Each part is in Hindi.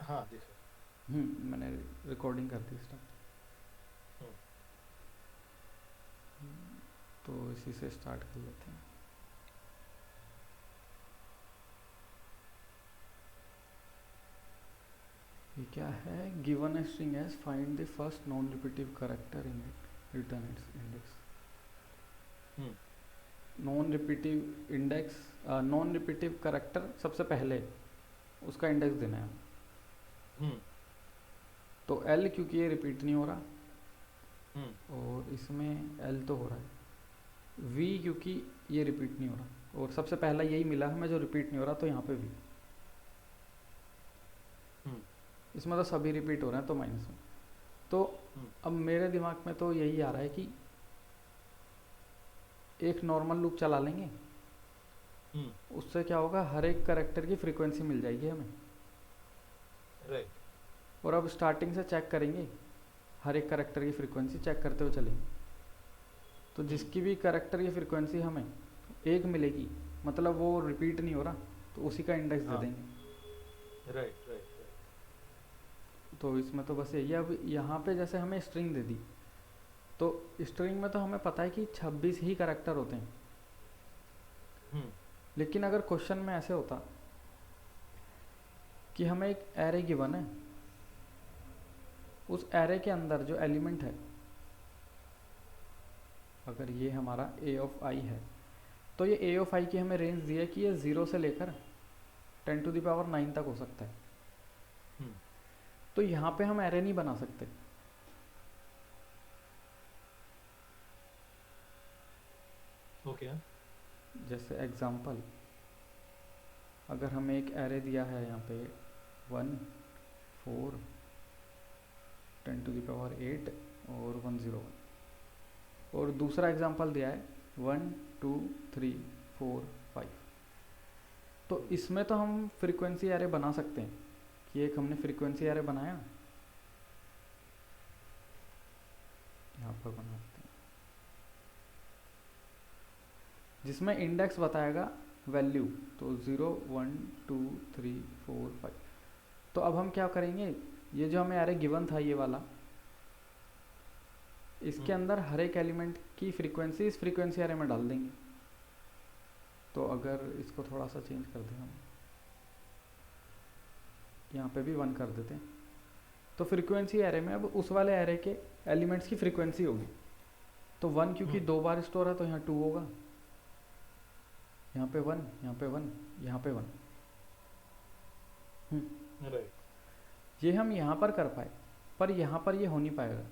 हाँ दिख मैंने रिकॉर्डिंग कर दी स्टार्ट। रहा। तो इसी से स्टार्ट कर लेते हैं। ये क्या है? Given a string s find the first non repetitive character in it, return its index. Hmm non repetitive index, non repetitive character सबसे पहले उसका इंडेक्स देना है। हम्म तो एल क्योंकि ये रिपीट नहीं हो रहा, हम्म और इसमें एल तो हो रहा है। वी क्योंकि ये रिपीट नहीं हो रहा, और सबसे पहला यही मिला हमें जो रिपीट नहीं हो रहा, तो यहाँ पे वी। हम्म इसमें तो सभी रिपीट हो रहे हैं तो माइनस में। तो हम्म अब मेरे दिमाग में तो यही आ रहा है कि एक नॉर्मल लूप चला लेंगे, हम्म उससे क्या होगा, हर एक करेक्टर की फ्रीक्वेंसी मिल जाएगी हमें। राइट। और अब स्टार्टिंग से चेक करेंगे, हर एक करेक्टर की फ्रीक्वेंसी चेक करते हुए चलेंगे। तो हम्म जिसकी भी करेक्टर की फ्रीक्वेंसी हमें एक मिलेगी, मतलब वो रिपीट नहीं हो रहा, तो उसी का इंडेक्स दे हाँ देंगे। Right right right. तो इसमें तो बस यही है। अब यहाँ पे जैसे हमें स्ट्रिंग दे दी, तो स्ट्रिंग में तो हमें पता है कि 26 ही करेक्टर होते हैं। हम्म लेकिन अगर क्वेश्चन में ऐसे होता कि हमें एक एरे गिवन है, उस एरे के अंदर जो एलिमेंट है, अगर ये हमारा ए ऑफ आई है, तो ये ए ऑफ आई की हमें रेंज दी है कि ये 0 से लेकर 10⁹ तक हो सकता है। हम्म तो यहाँ पे हम एरे नहीं बना सकते। ओके। जैसे एग्जांपल, अगर हमें एक एरे दिया है यहाँ पे 1, 4, 10⁸ और 101, और दूसरा एग्जांपल दिया है 1, 2, 3, 4, 5। तो हम्म इसमें तो हम फ्रीक्वेंसी एरे बना सकते हैं कि एक हमने फ्रीक्वेंसी एरे बनाया, यहाँ पर बनाते हैं, जिसमें इंडेक्स बताएगा वैल्यू। तो 0, 1, 2, 3, 4, 5। तो अब हम क्या करेंगे, ये जो हमें एरे गिवन था ये वाला, इसके हम्म अंदर हर एक एलिमेंट की फ्रीक्वेंसी इस फ्रीक्वेंसी एरे में डाल देंगे। तो अगर इसको थोड़ा सा चेंज कर दें हम, यहाँ पे भी 1 कर देते हैं, तो फ्रीक्वेंसी एरे में अब उस वाले एरे के एलिमेंट्स की फ्रीक्वेंसी होगी। तो 1 क्योंकि हम्म 2 बार स्टोर है, तो यहाँ 2 होगा, यहाँ पे 1, यहाँ पे 1, यहाँ पे 1। राइट। ये हम यहाँ पर कर पाए, पर यहाँ पर ये हो नहीं पाएगा,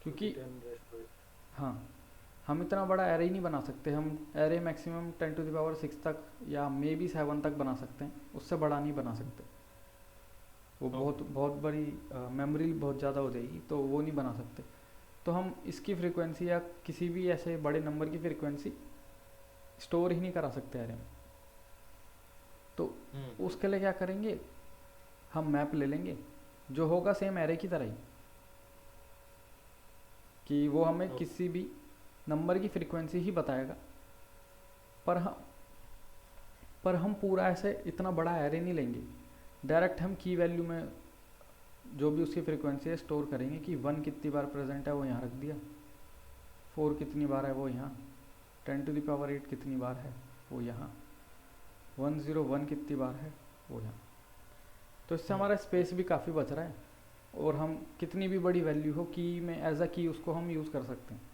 क्योंकि क्योंकि 10 हाँ, हम इतना बड़ा एरे ही नहीं बना सकते। हम एरे मैक्सिमम 10⁶ तक या मे बी 7 तक बना सकते हैं, उससे बड़ा नहीं बना सकते। वो ओके। बहुत बहुत बड़ी मेमोरी बहुत ज़्यादा हो जाएगी, तो वो नहीं बना सकते। तो हम इसकी फ्रीक्वेंसी या किसी भी ऐसे बड़े नंबर की फ्रीक्वेंसी स्टोर ही नहीं करा सकते एरे में। तो हम्म उसके लिए क्या करेंगे, हम मैप ले लेंगे जो होगा सेम एरे की तरह ही, कि वो हमें ओके। किसी भी नंबर की फ्रीक्वेंसी ही बताएगा। पर हम पर हम पूरा ऐसे इतना बड़ा एरे नहीं लेंगे, डायरेक्ट हम की वैल्यू में जो भी उसकी फ्रीक्वेंसी है स्टोर करेंगे कि 1 कितनी बार प्रेजेंट है वो यहाँ रख दिया, 4 कितनी बार है वो यहाँ, 10⁸ कितनी बार है वो यहाँ, 101 कितनी बार है वो यहाँ। तो इससे हम्म हमारा स्पेस भी काफ़ी बच रहा है, और हम कितनी भी बड़ी वैल्यू हो की में एज अ की उसको हम यूज़ कर सकते हैं।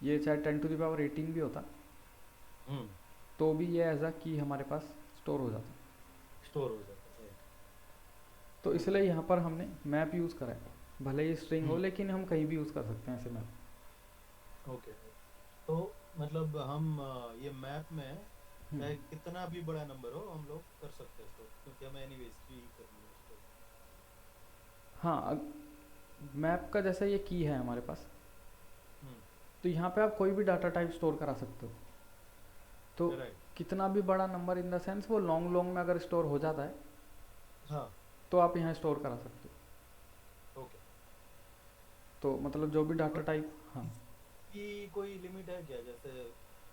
ये चाहे 10⁸ भी होता, हम्म तो भी ये एज अ की हमारे पास स्टोर हो जाता। स्टोर हो जाता है, राइट। तो ओके। इसलिए यहाँ पर हमने मैप यूज़ करा है, भले ही स्ट्रिंग हो, हम्म लेकिन हम कहीं भी यूज़ कर सकते हैं ऐसे मैप। ओके। तो मतलब हम ये मैप में हम्म, चाहे कितना भी बड़ा नंबर हो हम लोग कर सकते हैं स्टोर, क्योंकि हमें एनीवेज की करनी है स्टोर। हाँ, मैप का जैसे ये की है हमारे पास, हम्म तो यहाँ पे आप कोई भी डाटा टाइप स्टोर करा सकते हो। तो राइट। कितना भी बड़ा नंबर इन द सेंस वो लॉन्ग लॉन्ग में अगर स्टोर हो जाता है, हाँ। तो आप यहाँ स्टोर करा सकते हो। ओके। तो मतलब जो भी डाटा बट टाइप, हाँ। इसकी कोई लिमिट है क्या, जैसे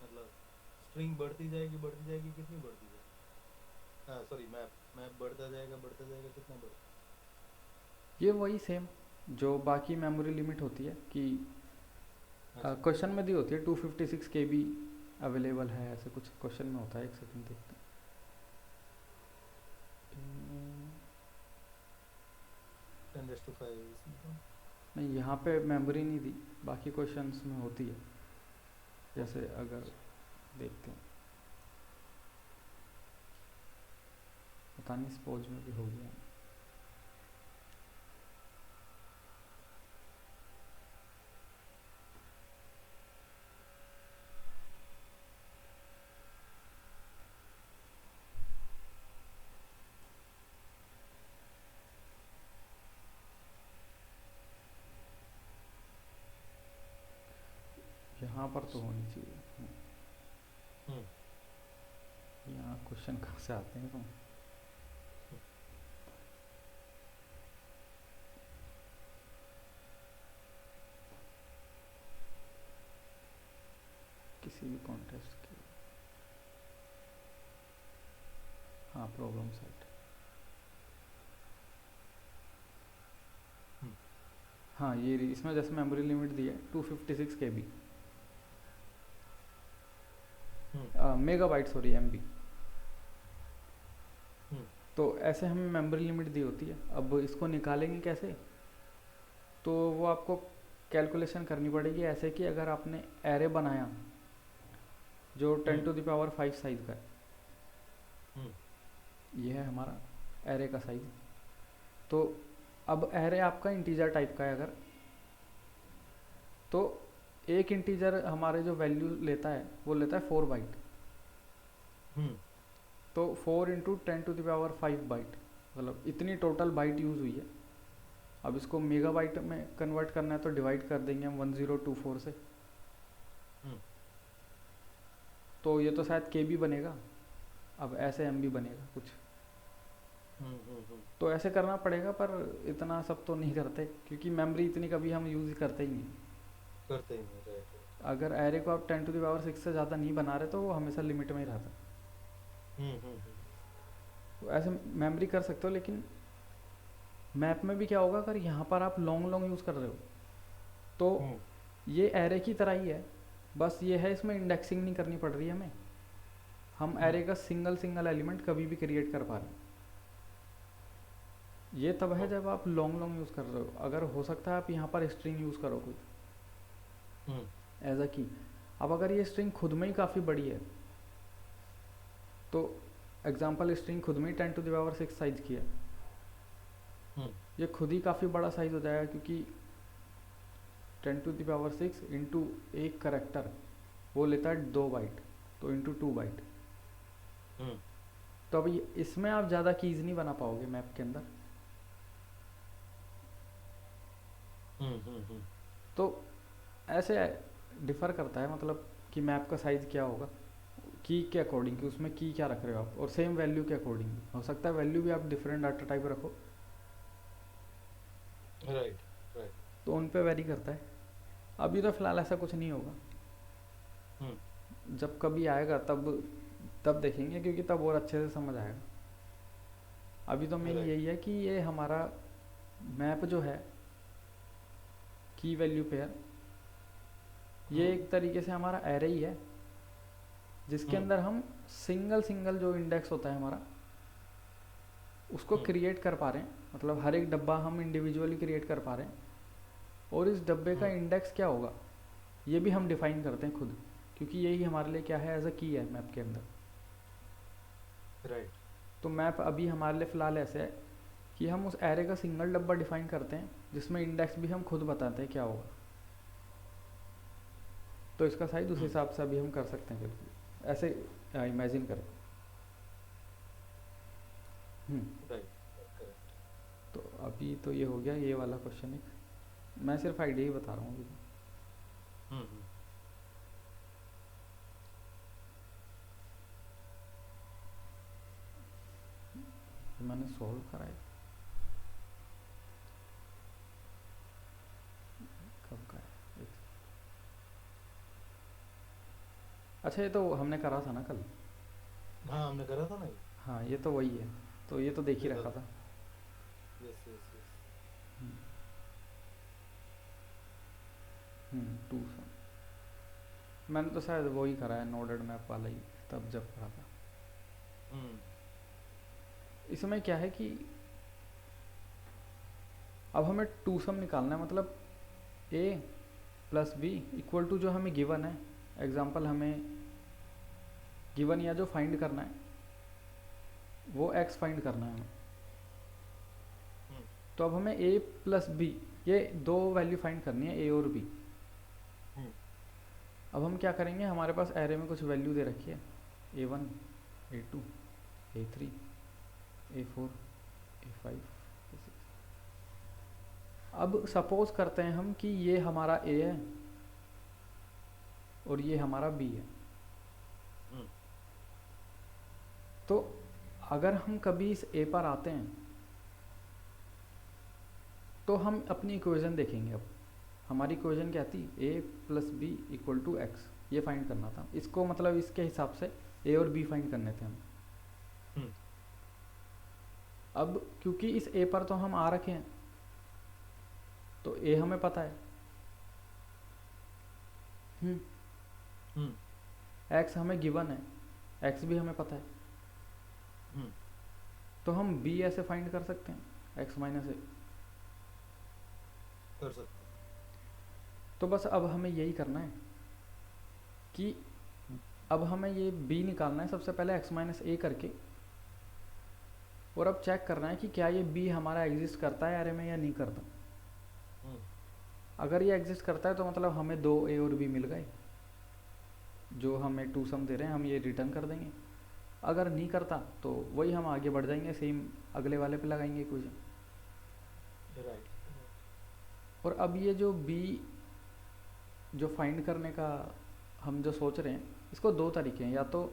मतलब स्ट्रिंग बढ़ती जाएगी कितनी बढ़ती जाएगी? हाँ सॉरी, मैप मैप बढ़ता जाएगा, कितना बढ़ता ये वही सेम जो बाकी मेमोरी लिमिट होती है कि है? अच्छा। क्वेश्चन में दी होती है 256 KB अवेलेबल है, ऐसे कुछ क्वेश्चन में होता है। एक सेकंड देखते हैं। 10⁵ इसमें तो। नहीं, यहाँ पे मेमोरी नहीं दी, बाकी क्वेश्चंस में होती है। जैसे ओके। अगर देखते हैं, पता नहीं सपोज में भी हो गया। यहाँ पर तो होनी चाहिए। हम्म। यहाँ क्वेश्चन कहाँ से आते हैं तुम? किसी भी कॉन्टेस्ट के, हाँ प्रॉब्लम सेट। हम्म। हाँ ये इसमें जैसे मेमोरी लिमिट दी है 256 KB मेगाबाइट, सॉरी MB। हम्म। तो ऐसे हमें मेमोरी लिमिट दी होती है। अब इसको निकालेंगे कैसे? तो वो आपको कैलकुलेशन करनी पड़ेगी ऐसे कि अगर आपने एरे बनाया जो 10⁵ साइज का है, ये है हमारा एरे का साइज। तो अब एरे आपका इंटीजर टाइप का है अगर, तो एक इंटीजर हमारे जो वैल्यू लेता है वो लेता है 4 बाइट। तो 4 × 10⁵ मतलब इतनी टोटल बाइट यूज़ हुई है। अब इसको मेगाबाइट में कन्वर्ट करना है तो डिवाइड कर देंगे हम 1024 से। तो ये तो शायद KB बनेगा, अब ऐसे MB बनेगा कुछ। तो ऐसे करना पड़ेगा, पर इतना सब तो नहीं करते क्योंकि मेमोरी इतनी कभी हम यूज़ करते ही नहीं। करते ही नहीं, राइट। अगर एरे को आप 10⁶ से ज़्यादा नहीं बना रहे तो वो हमेशा लिमिट में ही रहता है। तो ऐसे मेमोरी कर सकते हो, लेकिन मैप में भी क्या होगा अगर यहाँ पर आप लॉन्ग लॉन्ग यूज़ कर रहे हो तो ये एरे की तरह ही है, बस ये है इसमें इंडेक्सिंग नहीं करनी पड़ रही है हमें। हम एरे का सिंगल सिंगल एलिमेंट कभी भी क्रिएट कर पा रहे हैं। ये तब है जब आप लॉन्ग लॉन्ग यूज़ कर रहे हो। अगर हो सकता है आप यहाँ पर स्ट्रिंग यूज़ करो कोई एज अ की। अब अगर ये स्ट्रिंग खुद में ही काफ़ी बड़ी है तो एग्जाम्पल स्ट्रिंग खुद में ही 10⁶ साइज की है, ये खुद ही काफ़ी बड़ा साइज हो जाएगा क्योंकि 10⁶ इंटू एक करेक्टर वो लेता है 2 बाइट, तो इंटू 2 बाइट। तो अब इसमें आप ज़्यादा कीज़ नहीं बना पाओगे मैप के अंदर। तो ऐसे डिफ़र करता है, मतलब कि मैप का साइज़ क्या होगा की के अकॉर्डिंग, कि उसमें की क्या रख रहे हो आप, और सेम वैल्यू के अकॉर्डिंग हो सकता है वैल्यू भी आप डिफरेंट डाटा टाइप रखो, राइट। तो उन पे वेरी करता है। अभी तो फ़िलहाल ऐसा कुछ नहीं होगा, जब कभी आएगा तब देखेंगे क्योंकि तब और अच्छे से समझ आएगा। अभी तो मेन यही है कि ये हमारा मैप जो है की वैल्यू पेयर, ये एक तरीके से हमारा एरे ही है जिसके अंदर हम सिंगल सिंगल जो इंडेक्स होता है हमारा उसको क्रिएट कर पा रहे हैं। मतलब हर एक डब्बा हम इंडिविजुअली क्रिएट कर पा रहे हैं, और इस डब्बे का इंडेक्स क्या होगा ये भी हम डिफाइन करते हैं खुद, क्योंकि यही हमारे लिए क्या है एज अ की है मैप के अंदर। राइट। तो मैप अभी हमारे लिए फ़िलहाल ऐसे है कि हम उस एरे का सिंगल डब्बा डिफाइन करते हैं जिसमें इंडेक्स भी हम खुद बताते हैं क्या होगा। तो इसका साइज उस हिसाब से अभी हम कर सकते हैं बिल्कुल ऐसे इमेजिन करें। राइट। तो अभी तो ये हो गया ये वाला क्वेश्चन। एक मैं सिर्फ आइडिया ही बता रहा हूँ अभी। मैंने सॉल्व करा है, कब का है? अच्छा ये तो हमने करा था ना कल। हाँ हमने करा था ना। हाँ ये तो वही है, तो ये तो देख ही रखा था। Yes yes yes. To some, मैंने तो शायद वही करा है नोडेड मैप वाला ही, तब जब करा था। हम्म इसमें क्या है कि अब हमें टू सम निकालना है, मतलब ए प्लस बी इक्वल टू जो हमें गिवन है, एग्जांपल हमें गिवन या जो फाइंड करना है वो एक्स फाइंड करना है हमें। हम्म तो अब हमें ए प्लस बी, ये दो वैल्यू फाइंड करनी है, ए और बी। हम्म अब हम क्या करेंगे, हमारे पास एरे में कुछ वैल्यू दे रखी है, A1 A2 A3 A4 A5 A6। अब सपोज करते हैं हम कि ये हमारा ए है और ये हमारा बी है। हम्म तो अगर हम कभी इस ए पर आते हैं तो हम अपनी इक्वेशन देखेंगे। अब हमारी इक्वेशन क्या थी, A plus B equal to X, ये फाइंड करना था इसको, मतलब इसके हिसाब से ए और बी फाइंड करने थे हमें। हम्म अब क्योंकि इस ए पर तो हम आ रखे हैं, तो ए हमें पता है, हम्म एक्स हमें गिवन है, एक्स भी हमें पता है, हम्म तो हम बी ऐसे फाइंड कर सकते हैं, एक्स माइनस ए। कर सकते तो बस अब हमें यही करना है कि हैं। अब हमें ये बी निकालना है सबसे पहले एक्स माइनस ए करके, और अब चेक करना है कि क्या ये बी हमारा एग्जिस्ट करता है एरे में या नहीं करता। हम्म अगर ये एग्जिस्ट करता है तो मतलब हमें दो ए और बी मिल गए, जो हमें टू सम दे रहे हैं हम ये रिटर्न कर देंगे। अगर नहीं करता तो वही हम आगे बढ़ जाएंगे, सेम अगले वाले पे लगाएंगे इक्वेशन। राइट। और अब ये जो बी जो फाइंड करने का हम जो सोच रहे हैं, इसको दो तरीके हैं, या तो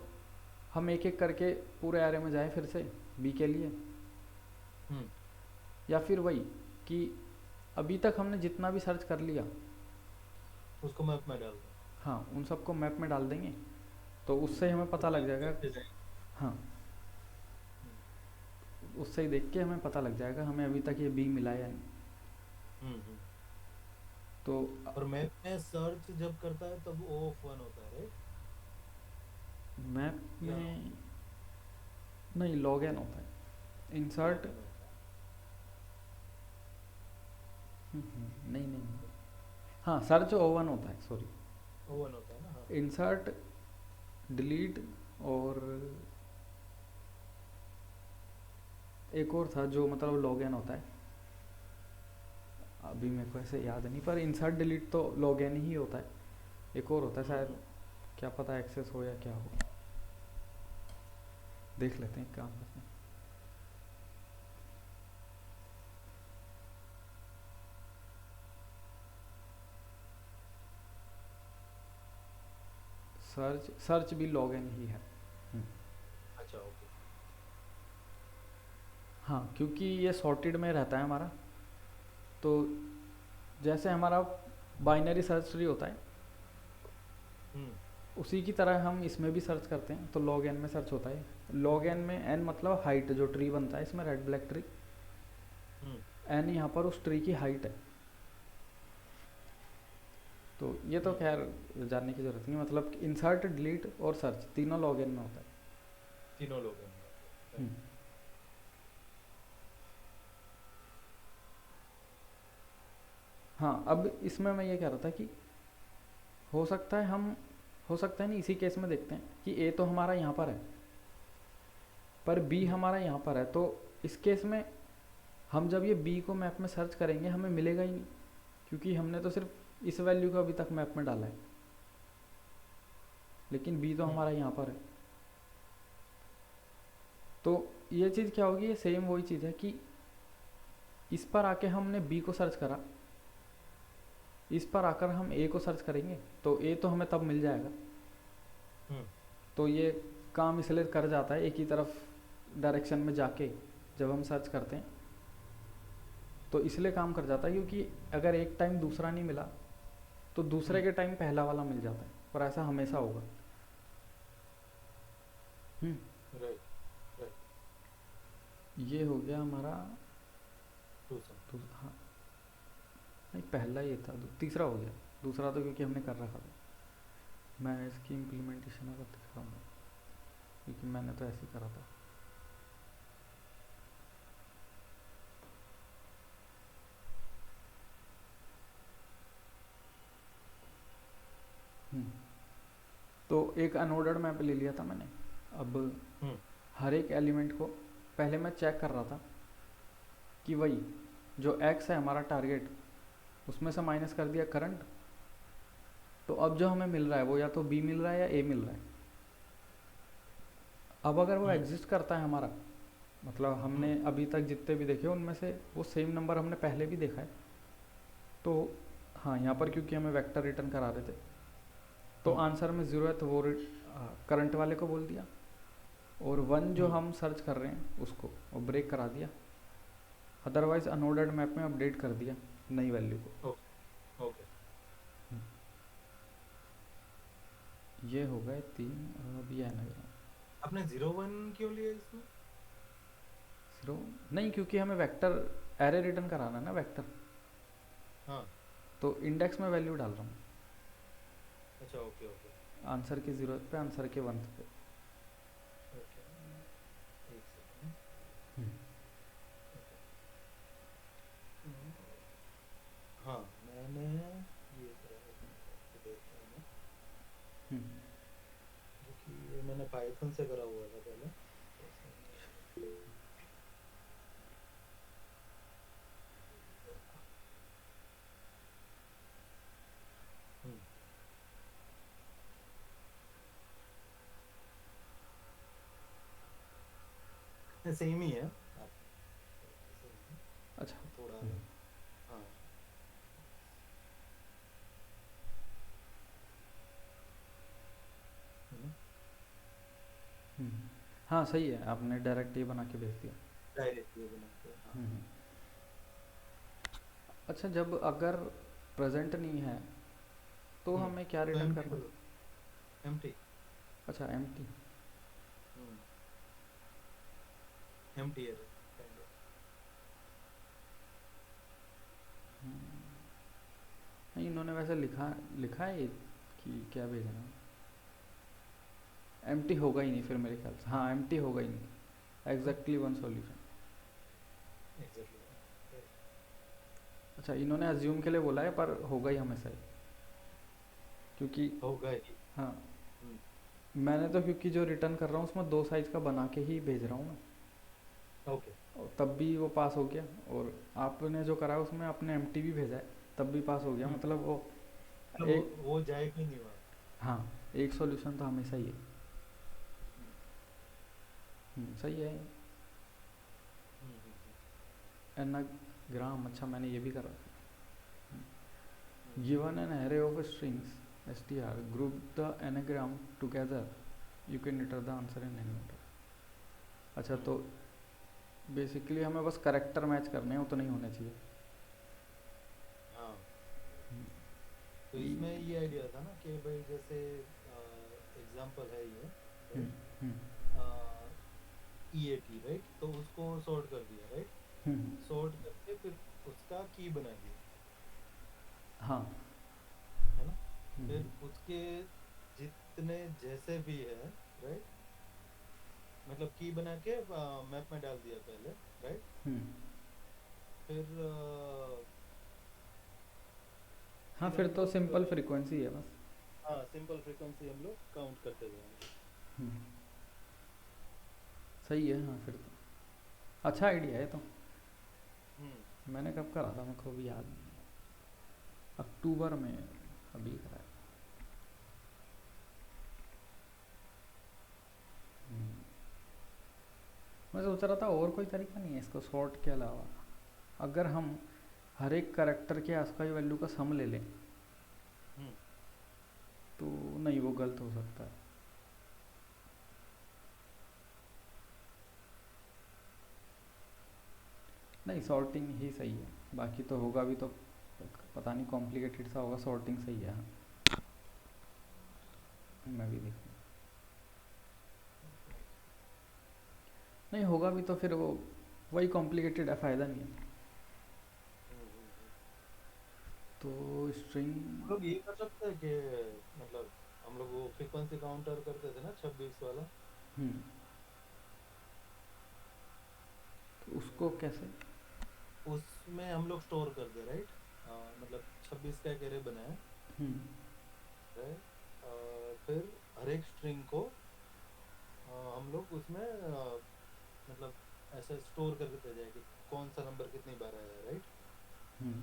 हम एक एक करके पूरे एरे में जाएं फिर से बी के लिए, हम्म या फिर वही कि अभी तक हमने जितना भी सर्च कर लिया, उसको मैप में डाल दो। हाँ उन सबको मैप में डाल देंगे, तो उससे हमें तो पता लग मैप जाएगा। देखते जाएंगे। हाँ हम्म उससे ही देख के हमें पता लग जाएगा हमें अभी तक ये बी मिला है या नहीं। हम्म। तो और मैप में सर्च जब करता है तब ओ ऑफ वन होता है, राइट? मैप या में नहीं, लॉग एन होता है, इंसर्ट। लॉग इन होता है? नहीं नहीं, हाँ सर्च ओवन होता है, सॉरी। ओ वन होता है ना, हाँ। इंसर्ट, डिलीट, और एक और था जो मतलब लॉग इन होता है, अभी मेरे को ऐसे याद नहीं, पर इंसर्ट डिलीट तो लॉग इन ही होता है। एक और होता है शायद, क्या पता एक्सेस हो या क्या हो, देख लेते हैं, काम करते हैं। सर्च, सर्च भी लॉग इन ही है। अच्छा ओके। हाँ क्योंकि ये सॉर्टेड में रहता है हमारा, तो जैसे हमारा बाइनरी सर्च ट्री होता है हम्म उसी की तरह हम इसमें भी सर्च करते हैं, तो लॉग एन में सर्च होता है। लॉग एन में एन मतलब हाइट, जो ट्री बनता है इसमें रेड ब्लैक ट्री, हम्म एन यहाँ पर उस ट्री की हाइट है। तो ये तो खैर जानने की ज़रूरत नहीं, मतलब इंसर्ट, डिलीट और सर्च तीनों लॉग एन में होता है। तीनों लोग हैं। हम्म। हाँ अब इसमें मैं ये कह रहा था कि हो सकता है हम, हो सकता है नहीं, इसी केस में देखते हैं कि ए तो हमारा यहाँ पर है पर बी हम्म हमारा यहाँ पर है, तो इस केस में हम जब ये बी को मैप में सर्च करेंगे हमें मिलेगा ही नहीं, क्योंकि हमने तो सिर्फ इस वैल्यू को अभी तक मैप में डाला है, लेकिन बी तो हम्म हमारा यहाँ पर है। तो ये चीज़ क्या होगी, ये सेम वही चीज़ है कि इस पर आके हमने बी को सर्च करा, इस पर आकर हम ए को सर्च करेंगे तो ए तो हमें तब मिल जाएगा। हम्म तो ये काम इसलिए कर जाता है एक ही तरफ डायरेक्शन में जाके, जब हम सर्च करते हैं तो इसलिए काम कर जाता है, क्योंकि अगर एक टाइम दूसरा नहीं मिला तो दूसरे हम्म के टाइम पहला वाला मिल जाता है, और ऐसा हमेशा होगा। Right right. ये हो गया हमारा टू सम। हाँ नहीं पहला ये था, तीसरा हो गया। दूसरा तो क्योंकि हमने कर रखा था। मैं इसकी इम्प्लीमेंटेशन अगर दिखाऊंगा, क्योंकि मैंने तो ऐसे ही करा था। हम्म, तो एक अनऑर्डर्ड मैप ले लिया था मैंने। अब हम्म हर एक एलिमेंट को पहले मैं चेक कर रहा था कि वही जो एक्स है हमारा टारगेट, उसमें से माइनस कर दिया करंट। तो अब जो हमें मिल रहा है वो या तो बी मिल रहा है या ए मिल रहा है। अब अगर वो हम्म एग्जिस्ट करता है हमारा, मतलब हमने हम्म अभी तक जितने भी देखे उनमें से वो सेम नंबर हमने पहले भी देखा है, तो हाँ यहाँ पर क्योंकि हमें वेक्टर रिटर्न करा रहे थे तो हम्म आंसर में ज़ीरो है, तो वो करंट वाले को बोल दिया। और वन जो हम्म हम सर्च कर रहे हैं उसको वो ब्रेक करा दिया। अदरवाइज अनऑर्डर्ड मैप में अपडेट कर दिया नई वैल्यू को। Okay okay. ये हो गए तीन। और अब ये है ना आपने 0 1 क्यों लिया इसमें? जीरो नहीं, क्योंकि हमें वेक्टर एरे रिटर्न कराना है ना वेक्टर, हाँ तो इंडेक्स में वैल्यू डाल रहा हूँ अच्छा ओके ओके आंसर की ज़ीरोथ पे, आंसर के वंथ पे। ओके। एक सेकंड। हम्म, ओके। हाँ मैंने ये करा है, एक मिनट आपको देखता हूँ मैं, हम्म, क्योंकि ये मैंने पाइथन से करा हुआ था पहले, तो इसमें सेम ही है आप, सेम है, अच्छा। थोड़ा हम्म, अलग। हाँ है ना, हम्म, हाँ सही है, आपने डायरेक्ट ये बना के भेज दिया। डायरेक्ट ये बना के हाँ। हम्म, अच्छा जब अगर प्रेजेंट नहीं है तो हमें क्या तो रिटर्न एम्प्टी करना है? बोलो, एम्प्टी। अच्छा empty. Empty error kind of. नहीं इन्होंने वैसे लिखा लिखा है कि क्या भेजना है। एम्प्टी होगा ही नहीं फिर मेरे ख्याल से, हाँ एम्प्टी होगा ही नहीं, exactly one solution. Exactly right. अच्छा इन्होंने अज्यूम के लिए बोला है पर होगा ही हमेशा ही, क्योंकि होगा ही। हाँ हम्म मैंने तो क्योंकि जो रिटर्न कर रहा हूँ उसमें दो साइज का बना के ही भेज रहा हूँ मैं, ओके। और तब भी वो पास हो गया। और आपने जो करा है उसमें आपने एम्प्टी भी भेजा है तब भी पास हो गया, मतलब वो मतलब एक, वो जाएगा ही नहीं वहाँ। हाँ एक सॉल्यूशन तो हमेशा ही है। हम्म सही है। हम्म। एनाग्राम, अच्छा मैंने ये भी करा। Hmm given an array of strings str group the anagram together you can enter the answer in any order। अच्छा हम्म, तो बेसिकली हमें बस करेक्टर मैच करने हैं, उतना ही होना चाहिए। हाँ हम्म, तो ई इसमें ये आइडिया था ना कि भाई जैसे एग्जांपल है ये, हम्म, राइट, हम्म, EAT राइट, तो उसको सॉर्ट कर दिया राइट, हम्म, सॉर्ट करके फिर उसका की बना दिया, हाँ है ना, हम्म, फिर उसके जितने जैसे भी है राइट, मतलब की बना के मैप में डाल दिया पहले राइट, हम्म, फिर हाँ फिर फिर हम तो लोग सिंपल फ्रीक्वेंसी है बस। हाँ सिंपल फ्रीक्वेंसी हम लोग काउंट करते जाएंगे। हम्म, सही है हाँ फिर तो अच्छा आइडिया है। तो हम्म मैंने कब करा था मेरे को भी याद नहीं, अक्टूबर में अभी करा है। हम्म, मैं सोच रहा था और कोई तरीका नहीं है इसको सॉर्ट के अलावा, अगर हम हर एक करेक्टर के आसपास वैल्यू का सम ले लें हम्म तो नहीं वो गलत हो सकता है। नहीं सॉर्टिंग ही सही है, बाकी तो होगा भी तो पता नहीं कॉम्प्लिकेटेड सा होगा, सॉर्टिंग सही है हाँ। मैं भी देखूँ, नहीं होगा भी तो फिर वो वही कॉम्प्लिकेटेड है, फ़ायदा नहीं है। हम्म। तो स्ट्रिंग हम लोग ये कर सकते हैं कि मतलब हम लोग वो फ्रीक्वेंसी काउंटर करते थे ना 26 वाला। तो उसको कैसे? उसमें हम लोग स्टोर कर दे, राइट। मतलब 26 का एक एरे बनाया, हम्म राइट। फिर हर एक स्ट्रिंग को हम लोग उसमें मतलब ऐसे स्टोर करते जाए कि कौन सा नंबर कितनी बार आया, राइट। हम्म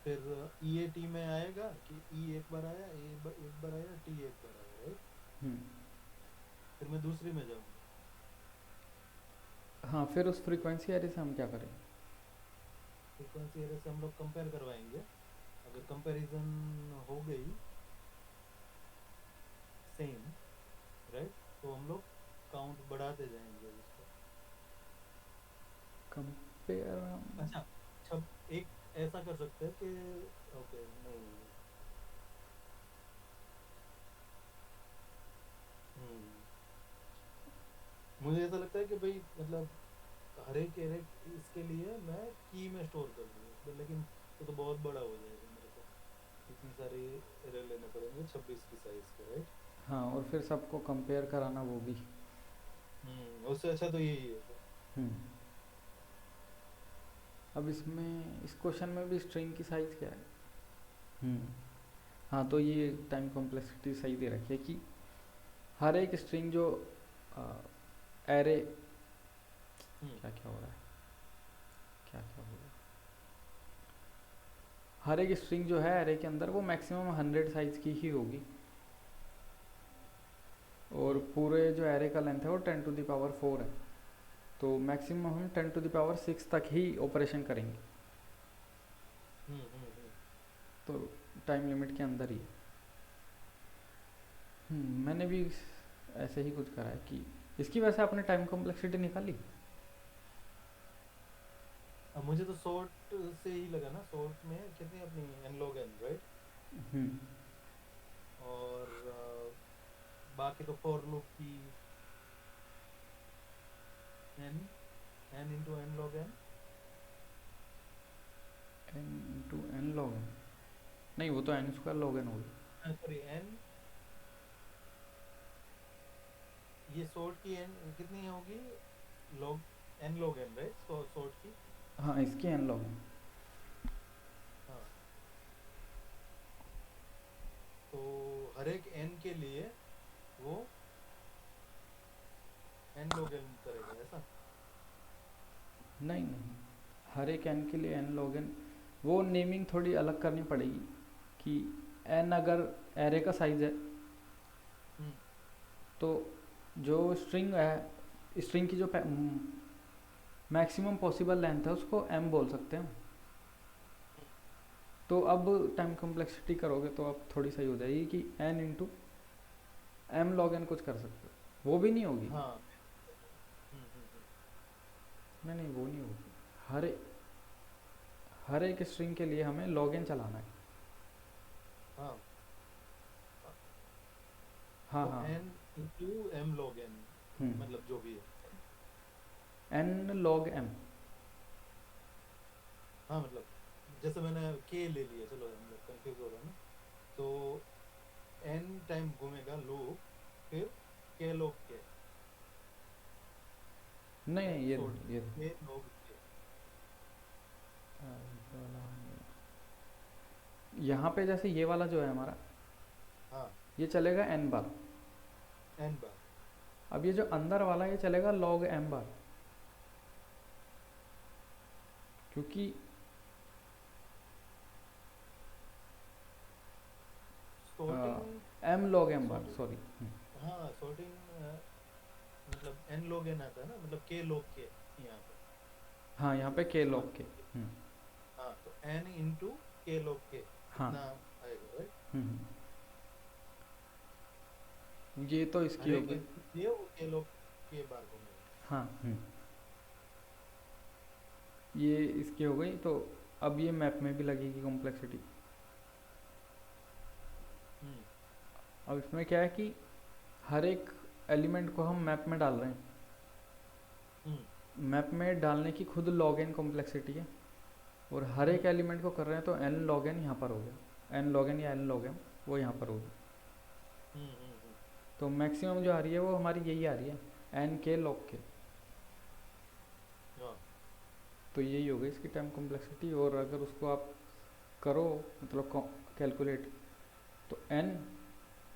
फिर ई ए टी में आएगा कि ई एक बार आया, एक बार आया, टी एक बार आया, राइट। हम्म फिर मैं दूसरी में जाऊंगा। हाँ, फिर उस फ्रीक्वेंसी एरे से हम क्या करें? फ्रीक्वेंसी एरे से हम लोग कंपेयर करवाएंगे। अगर कंपैरिजन हो गई सेम, राइट, तो हम लोग काउंट बढ़ाते जाएंगे उसका। कंपेयर? अच्छा, छब एक ऐसा कर सकते हैं कि ओके नहीं। हम्म मुझे ऐसा लगता है कि भाई मतलब हर एक एरे इसके लिए मैं की में स्टोर कर दूँ, लेकिन वो तो बहुत बड़ा हो जाएगा मेरे को। इतनी सारी एरे लेने पड़ेंगे 26 की साइज के, राइट। हाँ, और फिर सबको कंपेयर कराना वो भी। उससे अच्छा तो यही है फिर। हम्म अब इसमें इस क्वेश्चन में भी स्ट्रिंग की साइज़ क्या है? हम्म हाँ, तो ये टाइम कॉम्प्लेक्सिटी सही दे रखी है कि हर एक स्ट्रिंग जो एरे, हम्म क्या क्या हो रहा है, क्या क्या हो रहा है, हर एक स्ट्रिंग जो है एरे के अंदर वो मैक्सिमम 100 साइज़ की ही होगी। और हम्म पूरे जो एरे का लेंथ है वो 10⁴ है। तो मैक्सिमम हम 10⁶ तक ही ऑपरेशन करेंगे। हम्म। तो टाइम लिमिट के अंदर ही। मैंने भी ऐसे ही कुछ करा है कि इसकी वजह से आपने टाइम कॉम्प्लेक्सिटी निकाली। अब मुझे तो सॉर्ट से ही लगा ना, सॉर्ट में कितनी अपनी n log n, right. Hmm और बाकी तो फॉर लूप की n n into n log n. N into n log n, नहीं वो तो एन स्क्वायर लॉग एन होगी। सॉरी एन, ये सॉर्ट की एन कितनी होगी, log n log n, right, sort की। हाँ, इसकी एन लॉग एन। हाँ, तो हर एक एन के लिए वो एन लॉग एन करेगा ऐसा। नहीं नहीं, हर एक एन के लिए एन लॉग एन, वो नेमिंग थोड़ी अलग करनी पड़ेगी कि एन अगर एरे का साइज है हम्म तो जो स्ट्रिंग है, स्ट्रिंग की जो मैक्सिमम पॉसिबल लेंथ है उसको एम बोल सकते हैं। तो अब टाइम कॉम्प्लेक्सिटी करोगे तो अब थोड़ी सही हो जाएगी कि n into M log n कुछ कर सकते हो, वो भी नहीं होगी। हाँ मैं समझ रहा हूँ। हम्म। नहीं नहीं, वो नहीं होगी। हर हर एक स्ट्रिंग के लिए हमें लॉग एन चलाना है। हाँ, हाँ तो हाँ। N into M log N, हम्म मतलब जो भी है। N log M. हाँ मतलब जैसे मैंने के ले लिया, चलो हम लोग कंफ्यूज हो रहे हैं ना। तो एन टाइम घूमेगा लूप, फिर के लॉग के, नहीं नहीं, राइट, ये सॉर्ट देखो ये के लॉग के। यहाँ पे जैसे ये वाला जो है हमारा, हाँ, ये चलेगा एन बार। एन बार। अब ये जो अंदर वाला ये चलेगा लॉग एम बार, क्योंकि सॉर्टिंग, एम लॉग एम बार, सॉर्टिंग, सॉरी। हाँ सॉर्टिंग मतलब एन लॉग एन आता है ना, मतलब के लॉग के यहाँ पे। हाँ, यहाँ पे के समझ लॉग के। रहे हैं? हाँ, तो एन इंटू के लॉग के हाँ। इतना आएगा, राइट। हम्म ये तो इसकी हर हो एक गई। एन के लिए वो के लॉग के बार घूमेगा। हाँ। ये इसकी हो गई, तो अब ये मैप में भी लगेगी कॉम्प्लेक्सिटी। हम्म अब इसमें क्या है कि हर एक एलिमेंट को हम मैप में डाल रहे हैं। हम्म मैप में डालने की खुद लॉग एन कॉम्प्लेक्सिटी है, और हर एक एलिमेंट को कर रहे हैं तो एन लॉग एन यहाँ पर हो गया, एन लॉग एन या एन लॉग एम वो यहाँ पर होगी। हम्म। तो मैक्सिमम जो आ रही है वो हमारी यही आ रही है, एन के लॉग के। हाँ। तो यही हो गई इसकी टाइम कॉम्प्लेक्सिटी। और अगर उसको आप करो मतलब कैलकुलेट, तो एन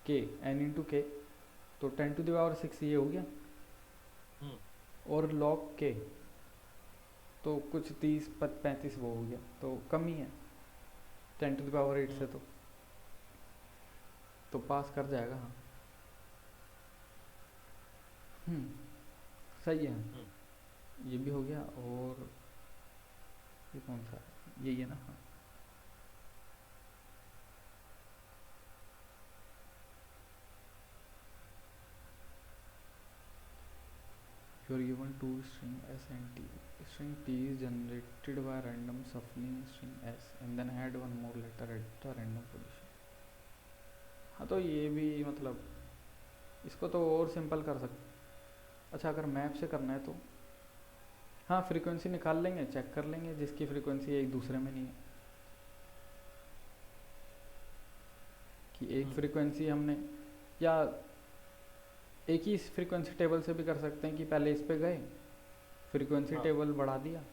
के, एन इंटू के, तो 10⁶ ये हो गया। हम्म और लॉग के तो कुछ 30-35 वो हो गया, तो कम ही है 10⁸ से। हम्म तो पास कर जाएगा। हाँ सही है। हम्म। ये भी हो गया। और ये कौन सा है, यही है ना। हाँ you are given two string s and t. String t is generated by random shuffling string s and then add one more letter at the random position. हाँ तो ये भी मतलब इसको तो और सिंपल कर सकते। अच्छा अगर मैप से करना है तो हाँ फ्रीक्वेंसी निकाल लेंगे, चेक कर लेंगे जिसकी फ्रीक्वेंसी एक दूसरे में नहीं है, कि एक हम्म। फ्रीक्वेंसी हमने, या एक ही फ्रीक्वेंसी टेबल से भी कर सकते हैं कि पहले इस पे गए, फ्रीक्वेंसी हाँ। टेबल बढ़ा दिया,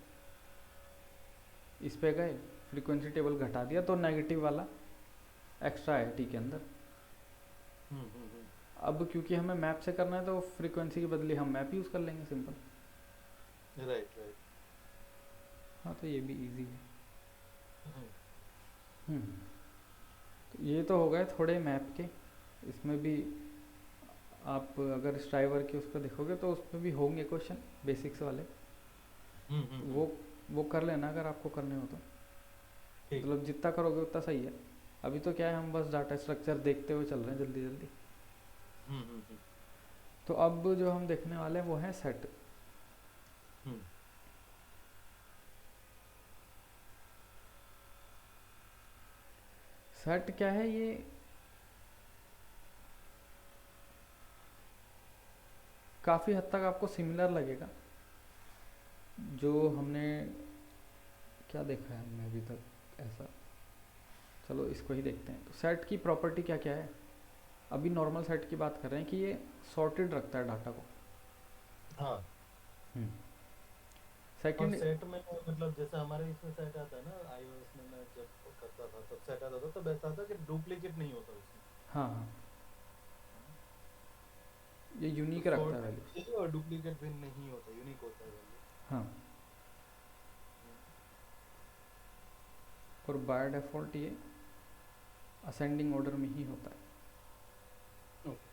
इस पे गए, फ्रीक्वेंसी टेबल घटा दिया, तो नेगेटिव वाला एक्स्ट्रा है टी के अंदर। हम्म। अब क्योंकि हमें मैप से करना है तो फ्रीक्वेंसी के बदले हम मैप यूज़ कर लेंगे सिंपल। Right right. हाँ तो ये भी इजी है। हम्म तो ये तो हो गए थोड़े मैप के। इसमें भी आप अगर स्ट्राइवर के उस पर देखोगे तो उस पर भी होंगे क्वेश्चन बेसिक्स वाले, हम्म। वो कर लेना अगर आपको करने हो तो। ठीक। मतलब जितना करोगे उतना सही है। अभी तो क्या है, हम बस डाटा स्ट्रक्चर देखते हुए चल रहे हैं जल्दी जल्दी। हम्म। तो अब जो हम देखने वाले हैं वो है सेट। हम्म। सेट क्या है, ये काफ़ी हद तक आपको सिमिलर लगेगा जो हमने क्या देखा है हमने अभी तक ऐसा। चलो इसको ही देखते हैं। तो सेट की प्रॉपर्टी क्या क्या है, अभी नॉर्मल सेट की बात कर रहे हैं कि ये सॉर्टेड रखता है डाटा को। हाँ। और सेकंड, सेट में मतलब जैसे हमारे इसमें सेट आता है ना, iOS में मैं जब करता था तब सेट आता था, तब ऐसा था कि डुप्लीकेट नहीं होता उसमें, हाँ हाँ है ना? ये तो यूनिक रखता है वैल्यूज। सॉर्टेड और डुप्लीकेट भी नहीं होता, यूनिक होता है वैल्यू। हाँ और बाय डिफ़ॉल्ट ये असेंडिंग ऑर्डर में ही होता है। ओके।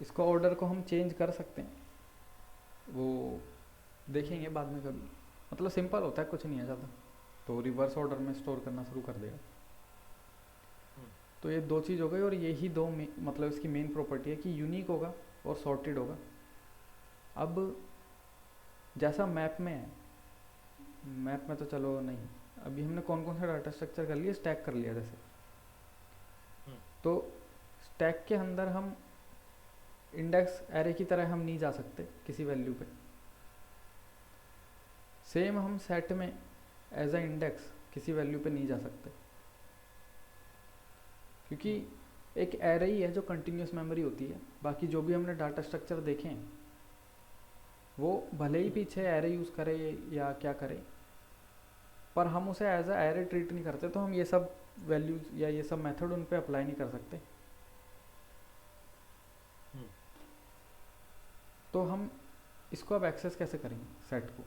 इसको ऑर्डर को हम चेंज कर सकते हैं, वो देखेंगे बाद में कभी। मतलब सिंपल होता है, कुछ नहीं है ज़्यादा। तो रिवर्स ऑर्डर में स्टोर करना शुरू कर देगा। तो ये दो चीज़ हो गई, और यही दो मतलब इसकी मेन प्रॉपर्टी है कि यूनिक होगा और सॉर्टेड होगा। अब जैसा मैप में है, मैप में तो चलो नहीं, अभी हमने कौन कौन सा डाटा स्ट्रक्चर कर लिया, स्टैक कर लिया जैसे। तो स्टैक के अंदर हम इंडेक्स एरे की तरह हम नहीं जा सकते किसी वैल्यू पे। सेम हम सेट में एज अ इंडेक्स किसी वैल्यू पे नहीं जा सकते, क्योंकि एक एरे ही है जो कंटिन्यूस मेमोरी होती है। बाकी जो भी हमने डाटा स्ट्रक्चर देखे हैं वो भले ही पीछे एरे यूज़ करे या क्या करे, पर हम उसे एज अ एरे ट्रीट नहीं करते। तो हम ये सब वैल्यूज या ये सब मेथड उन पे अप्लाई नहीं कर सकते। तो हम इसको अब एक्सेस कैसे करेंगे सेट को।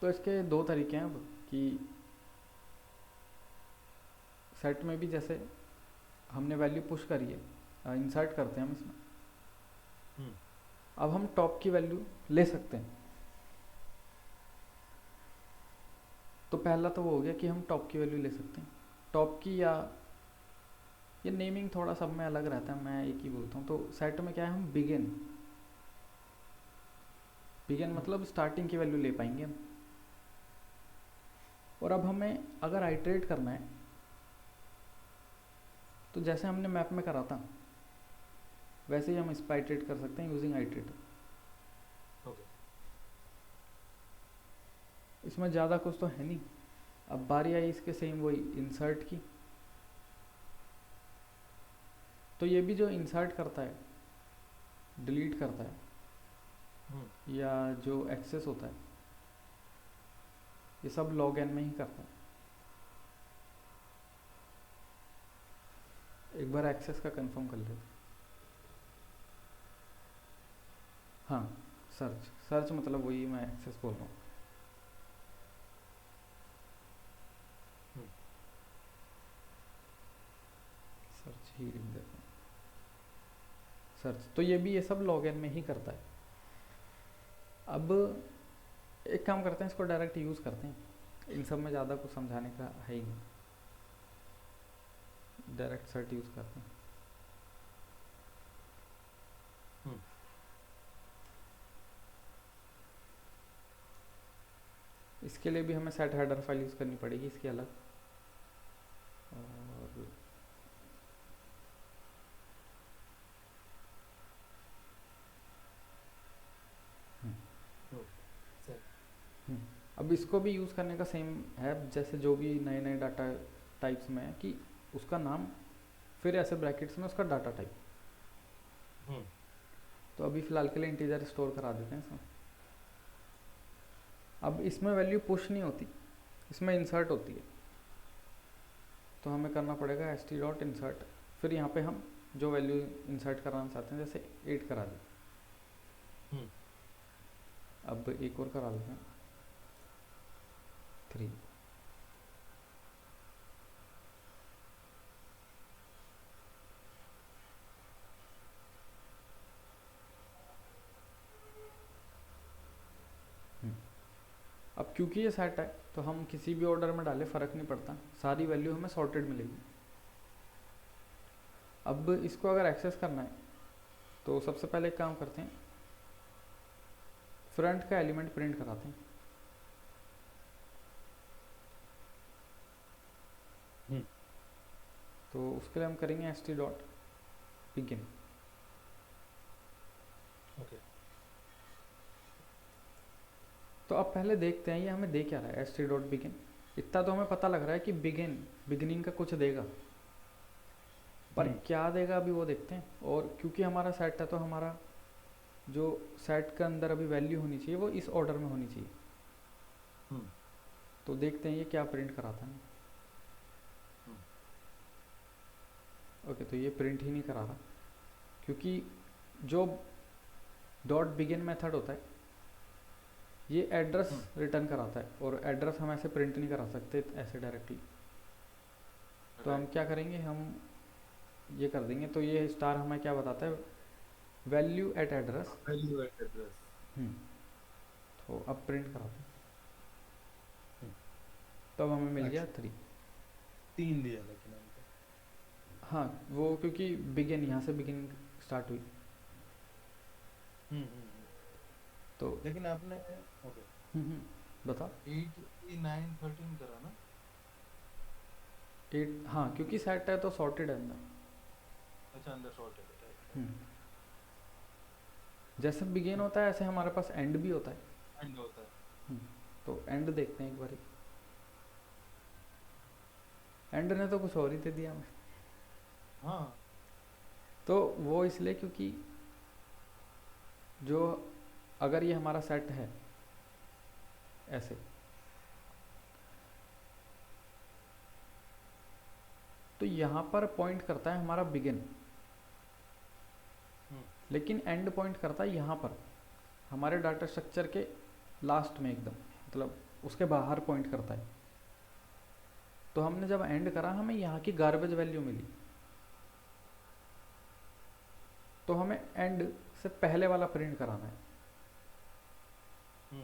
तो इसके दो तरीके हैं अब, कि सेट में भी जैसे हमने वैल्यू पुश करी है, इंसर्ट करते हैं हम इसमें। अब हम टॉप की वैल्यू ले सकते हैं। तो पहला तो वो हो गया कि हम टॉप की वैल्यू ले सकते हैं। टॉप की, या ये नेमिंग थोड़ा सब में अलग रहता है, मैं एक ही बोलता हूँ। तो सेट में क्या है, हम बिगिन मतलब स्टार्टिंग की वैल्यू ले पाएंगे हम। और अब हमें अगर आइटरेट करना है तो जैसे हमने मैप में करा था वैसे ही हम इस पर आइटरेट कर सकते हैं यूजिंग आइटरेटर। इसमें ज़्यादा कुछ तो है नहीं। अब बारी आई इसके सेम वही इंसर्ट की। तो ये भी जो इंसर्ट करता है, डिलीट करता है, हम्म। या जो एक्सेस होता है, ये सब लॉग एन में ही करता है। एक बार एक्सेस का कंफर्म कर लेते। हाँ, सर्च सर्च मतलब वही मैं एक्सेस बोल रहा हूँ। हम्म। सर्च ही लिख देता हूँ, सर्च। तो ये भी ये सब लॉग एन में ही करता है। अब एक काम करते हैं, इसको डायरेक्ट यूज़ करते हैं। इन सब में ज़्यादा कुछ समझाने का है ही नहीं, डायरेक्ट सर्च यूज़ करते हैं। हम्म। इसके लिए भी हमें सेट हेडर फाइल यूज़ करनी पड़ेगी इसकी अलग। और ओके सर। अब इसको भी यूज़ करने का सेम है जैसे जो भी नए नए डाटा टाइप्स में है, कि उसका नाम फिर ऐसे ब्रैकेट्स में उसका डाटा टाइप। हम्म। तो अभी फ़िलहाल के लिए इंटीजर स्टोर करा देते हैं इसमें। अब इसमें वैल्यू पुश नहीं होती, इसमें इंसर्ट होती है। तो हमें करना पड़ेगा एस टी डॉट इंसर्ट, फिर यहाँ पे हम जो वैल्यू इंसर्ट कराना चाहते हैं, जैसे 8 करा दें। हम्म। अब एक और करा देते हैं 3। अब क्योंकि ये सेट है तो हम किसी भी ऑर्डर में डालें फ़र्क नहीं पड़ता, सारी वैल्यू हमें सॉर्टेड मिलेगी। अब इसको अगर एक्सेस करना है तो सबसे पहले एक काम करते हैं, फ्रंट का एलिमेंट प्रिंट कराते हैं। हम्म। तो उसके लिए हम करेंगे S T dot begin. Okay. तो अब पहले देखते हैं ये हमें दे क्या रहा है, एस टी डॉट बिगिन। इतना तो हमें पता लग रहा है कि बिगिनिंग का कुछ देगा, पर हम्म। क्या देगा अभी वो देखते हैं। और क्योंकि हमारा सेट है तो हमारा जो सेट के अंदर अभी वैल्यू होनी चाहिए वो इस ऑर्डर में होनी चाहिए। हम्म। तो देखते हैं ये क्या प्रिंट कराता है। हम्म। ओके, तो ये प्रिंट ही नहीं करा रहा, क्योंकि जो डॉट बिगिन मेथड होता है ये एड्रेस हम्म। रिटर्न कराता है, और एड्रेस हम ऐसे प्रिंट नहीं करा सकते ऐसे डायरेक्टली। तो हम राइट। क्या करेंगे, हम ये कर देंगे। तो ये स्टार हमें क्या बताता है, value eight address. Value eight address. तो अब प्रिंट कराते हैं। हम्म। तब हमें मिल गया अच्छा, 3। 3 दिया लेकिन हमको। हाँ, वो क्योंकि बिगिन यहाँ से बिगिन स्टार्ट हुई। हम्म। हम्म। तो लेकिन आपने ओके बता। 8 9 13 करा ना? 8, हाँ, क्योंकि सेट है तो सॉर्टेड है अंदर। अच्छा, अंदर सॉर्टेड है, राइट हम्म, राइट। जैसे बिगिन होता है ऐसे हमारे पास एंड भी होता है। एंड होता है। हम्म, तो एंड देखते हैं एक बार। एंड ने तो कुछ और ही दे दिया हमें। हाँ। तो वो इसलिए क्योंकि जो अगर ये हमारा सेट है ऐसे, तो यहाँ पर पॉइंट करता है हमारा बिगिन, हम्म। लेकिन एंड पॉइंट करता है यहाँ पर हमारे डाटा स्ट्रक्चर के लास्ट में एकदम, मतलब उसके बाहर पॉइंट करता है। तो हमने जब एंड करा हमें यहाँ की गार्बेज वैल्यू मिली, तो हमें एंड से पहले वाला प्रिंट कराना है। हम्म।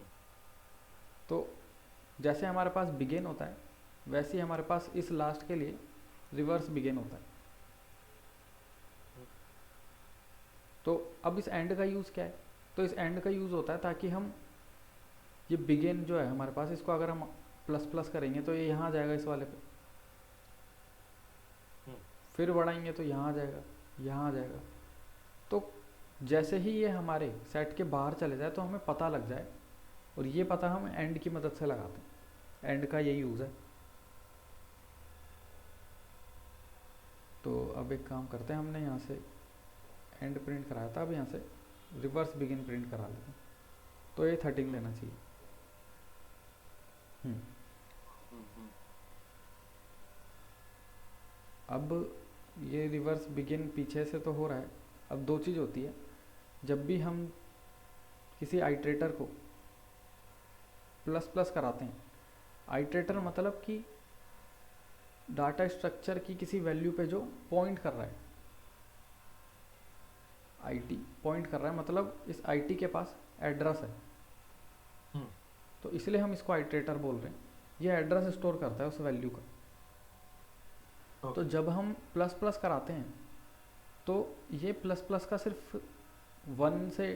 तो जैसे हमारे पास बिगिन होता है वैसे ही हमारे पास इस लास्ट के लिए रिवर्स बिगिन होता है। हम्म। तो अब इस एंड का यूज़ क्या है, तो इस एंड का यूज़ होता है ताकि हम ये बिगिन जो है हमारे पास, इसको अगर हम प्लस प्लस करेंगे तो ये यहाँ आ जाएगा इस वाले पे, हम्म। फिर बढ़ाएंगे तो यहाँ आ जाएगा, यहाँ आ जाएगा। तो जैसे ही ये हमारे सेट के बाहर चले जाए तो हमें पता लग जाए और ये पता हम एंड की मदद से लगाते हैं, एंड का यही यूज़ है। तो अब एक काम करते हैं, हमने यहाँ से एंड प्रिंट कराया था, अब यहाँ से रिवर्स बिगिन प्रिंट करा लेते हैं। तो ये 13 देना चाहिए। हम्म, हम्म। अब ये रिवर्स बिगिन पीछे से तो हो रहा है। अब दो चीज़ होती है, जब भी हम किसी आइट्रेटर को प्लस प्लस कराते हैं, आइट्रेटर मतलब कि डाटा स्ट्रक्चर की किसी वैल्यू पे जो पॉइंट कर रहा है, आईटी पॉइंट कर रहा है, मतलब इस आईटी के पास एड्रेस है, हम्म, तो इसलिए हम इसको आइट्रेटर बोल रहे हैं। ये एड्रेस स्टोर करता है उस वैल्यू का। तो ओके। जब हम प्लस प्लस कराते हैं तो ये प्लस प्लस का सिर्फ 1 से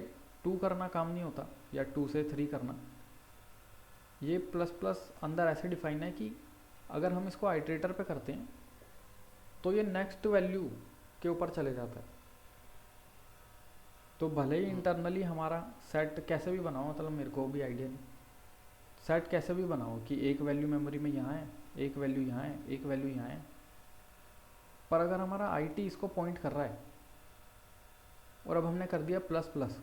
2 करना काम नहीं होता, या 2 से 3 करना। ये प्लस प्लस अंदर ऐसे डिफाइन है कि अगर हम इसको आइट्रेटर पे करते हैं तो ये नेक्स्ट वैल्यू के ऊपर चले जाता है। तो भले ही हम्म, इंटरनली हमारा सेट कैसे भी बनाओ, मतलब मेरे को भी आइडिया नहीं, सेट कैसे भी बनाओ कि एक वैल्यू मेमोरी में यहाँ है, एक वैल्यू यहाँ है, एक वैल्यू यहाँ है, पर अगर हमारा आईटी इसको पॉइंट कर रहा है और अब हमने कर दिया प्लस प्लस,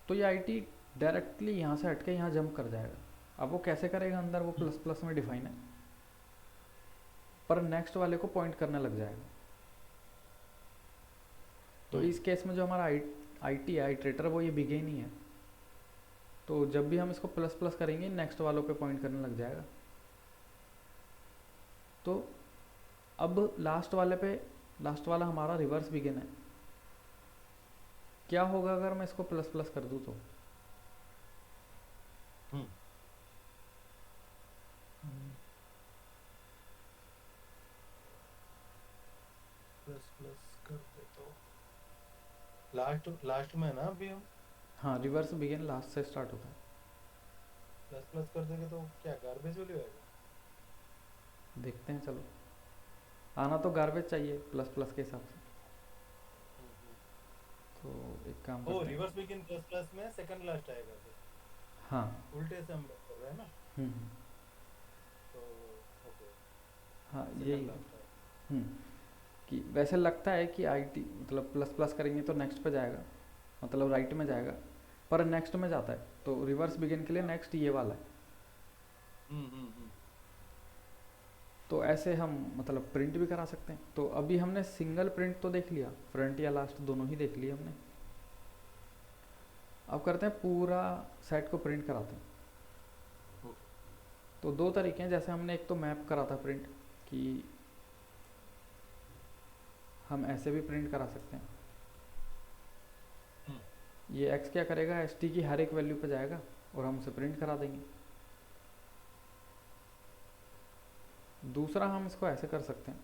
तो ये आईटी डायरेक्टली यहाँ से हट के यहाँ जंप कर जाएगा। अब वो कैसे करेगा, अंदर वो हम्म, प्लस प्लस में डिफाइन है, पर नेक्स्ट वाले को पॉइंट करने लग जाएगा। तो हम्म, इस केस में जो हमारा आईटी है, आइट्रेटर, वो ये बिगिन ही है। तो जब भी हम इसको प्लस प्लस करेंगे नेक्स्ट वालों पे पॉइंट करने लग जाएगा। तो अब लास्ट वाला हमारा रिवर्स बिगिन है। क्या होगा अगर मैं इसको प्लस प्लस कर दूँ तो? हम्म, हम्म। प्लस प्लस कर दे तो लास्ट लास्ट में है ना अभी हम। हाँ, रिवर्स बिगिन लास्ट से स्टार्ट होता है। प्लस प्लस कर देंगे तो क्या गार्बेज वैल्यू आएगा? देखते हैं, चलो। आना तो गार्बेज चाहिए प्लस प्लस के हिसाब से। हम्म, तो एक काम ओ करते हैं। रिवर्स बिगिन प्लस प्लस में सेकंड लास्ट आएगा फिर। हाँ। उल्टे से हम कर रहे हैं ना। हम्म। तो ओके, हाँ, सेकंड यही। लास्ट आएगा। हम्म। कि वैसे लगता है कि आईटी मतलब प्लस प्लस करेंगे तो नेक्स्ट पे जाएगा, मतलब राइट में जाएगा, पर नेक्स्ट में जाता है। तो रिवर्स बिगिन के लिए हाँ। नेक्स्ट ये वाला है। हम्म। तो ऐसे हम मतलब प्रिंट भी करा सकते हैं। तो अभी हमने सिंगल प्रिंट तो देख लिया, फ्रंट या लास्ट दोनों ही देख लिए हमने। अब करते हैं पूरा सेट को प्रिंट कराते हैं। ओके। तो दो तरीके हैं, जैसे हमने एक तो मैप करा था प्रिंट, कि हम ऐसे भी प्रिंट करा सकते हैं। हम्म, ये एक्स क्या करेगा, एस टी की हर एक वैल्यू पे जाएगा और हम उसे प्रिंट करा देंगे। दूसरा हम इसको ऐसे कर सकते हैं